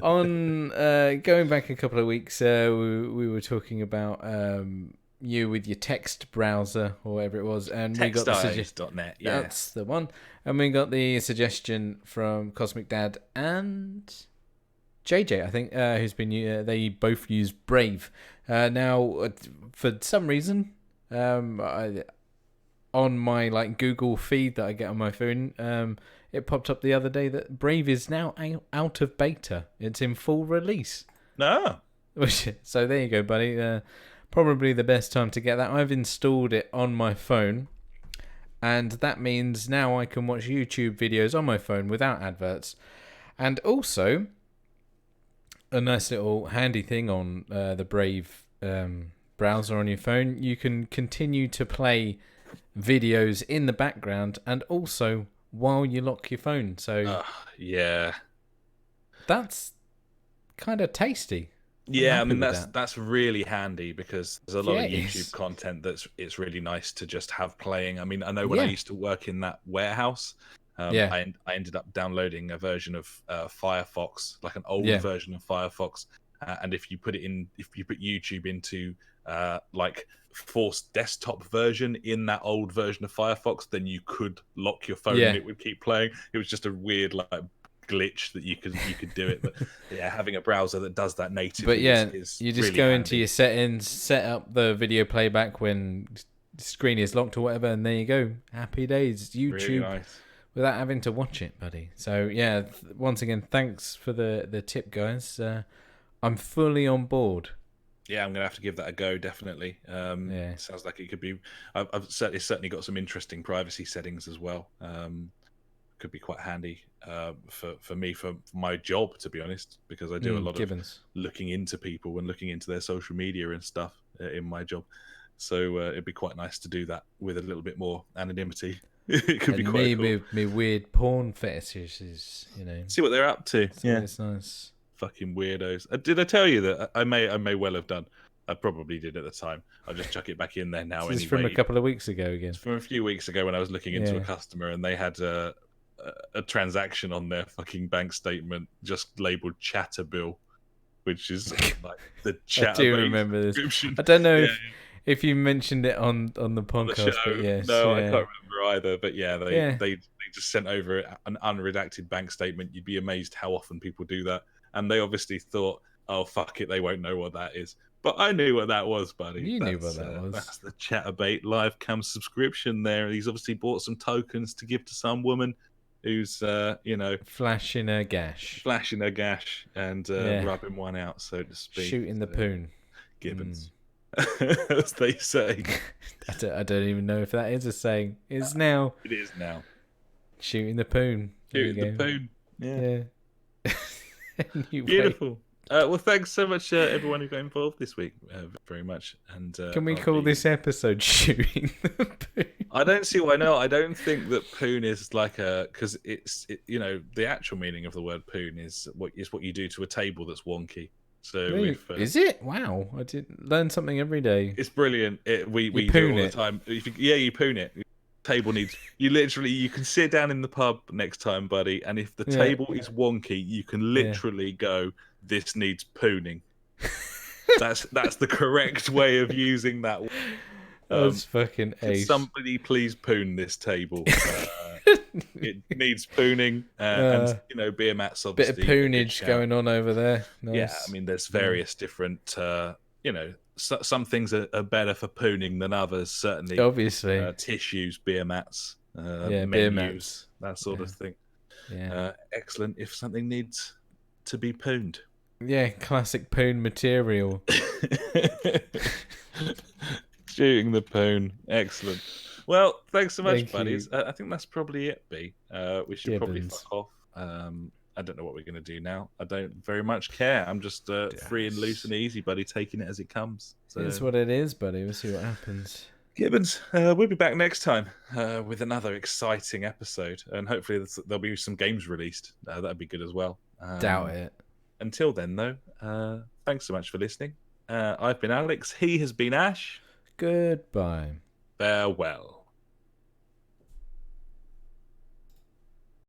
On going back a couple of weeks, we were talking about you with your text browser or whatever it was, and we got the
Textiles.net. Yeah,
that's the one. And we got the suggestion from Cosmic Dad and JJ, I think, who's been they both use Brave. Now, for some reason, on my like Google feed that I get on my phone, it popped up the other day that Brave is now out of beta. It's in full release.
No.
So there you go, buddy. Probably the best time to get that. I've installed it on my phone, and that means now I can watch YouTube videos on my phone without adverts. And also, a nice little handy thing on the Brave browser on your phone, you can continue to play videos in the background and also while you lock your phone. So that's kind of tasty.
Yeah, I mean that's really handy because there's a lot of
it
YouTube
is.
content it's really nice to just have playing. I mean, I know when I used to work in that warehouse, I ended up downloading a version of Firefox, like an old version of Firefox, and if you put YouTube into like forced desktop version in that old version of Firefox, then you could lock your phone and it would keep playing. It was just a weird like glitch that you could do it, but having a browser that does that natively is
you just
really
go
handy.
into your settings, set up the video playback when the screen is locked or whatever, and there you go. Happy days. YouTube
really nice.
Without having to watch it, buddy. So once again, thanks for the tip, guys. I'm fully on board.
Yeah, I'm gonna have to give that a go. Definitely. Sounds like it could be. I've certainly got some interesting privacy settings as well. Could be quite handy for me for my job, to be honest, because I do a lot of looking into people and looking into their social media and stuff in my job. So it'd be quite nice to do that with a little bit more anonymity. It could be quite cool.
With me weird porn fetishes,
See what they're up to.
It's nice.
Fucking weirdos. Did I tell you that I may well have done? I probably did at the time. I'll just chuck it back in there now.
This is from a couple of weeks ago again.
It's from a few weeks ago when I was looking into a customer and they had a transaction on their fucking bank statement just labeled Chatterbill, which is like the Chatterbait.
I do remember this. I don't know if you mentioned it on the podcast, but yes.
No, I can't remember either. But they just sent over an unredacted bank statement. You'd be amazed how often people do that. And they obviously thought, oh, fuck it, they won't know what that is. But I knew what that was, buddy.
You knew what that was.
That's the Chatterbait live cam subscription there. He's obviously bought some tokens to give to some woman who's,
flashing her gash.
And rubbing one out, so to speak.
Shooting the poon.
Gibbons. As they say.
I don't even know if that is a saying. It's now.
It is now.
Shooting the poon.
Shooting the poon. Yeah.
Anyway,
Beautiful. Well, thanks so much, everyone who got involved this week. Very much. And
Can we
I'll
call
be-
this episode shooting the poo?
I don't see why not. I don't think that poon is like because the actual meaning of the word poon is what you do to a table that's wonky. So
Really? Is it? Wow, I did learn something every day.
it's brilliant. We do it
poon
all
it.
the time. You poon it. Table needs you can sit down in the pub next time, buddy, and if the
Yeah.
table is wonky, you can literally go, "This needs pooning." That's the correct way of using that.
That's fucking
Can
ace.
somebody please poon this table? It needs pooning, and beer mats
Bit
obviously.
of poonage going on over there. Nice.
Yeah, I mean, there's various different. Some things are better for pooning than others. Certainly,
obviously.
Tissues, beer mats,
beer
menus,
mats,
that sort of thing.
Yeah.
Excellent. If something needs to be pooned.
Yeah, classic poon material.
Shooting the poon. Excellent. Well, thanks so much,
Thank
buddies. I think that's probably it, B. We should probably
Gibbons.
fuck off. I don't know what we're going to do now. I don't very much care. I'm just free and loose and easy, buddy, taking it as it comes. So,
It's what it is, buddy. We'll see what happens.
Gibbons, we'll be back next time with another exciting episode. And hopefully there'll be some games released. That'd be good as well.
Doubt it.
Until then, though, thanks so much for listening. I've been Alex. He has been Ash.
Goodbye.
Farewell.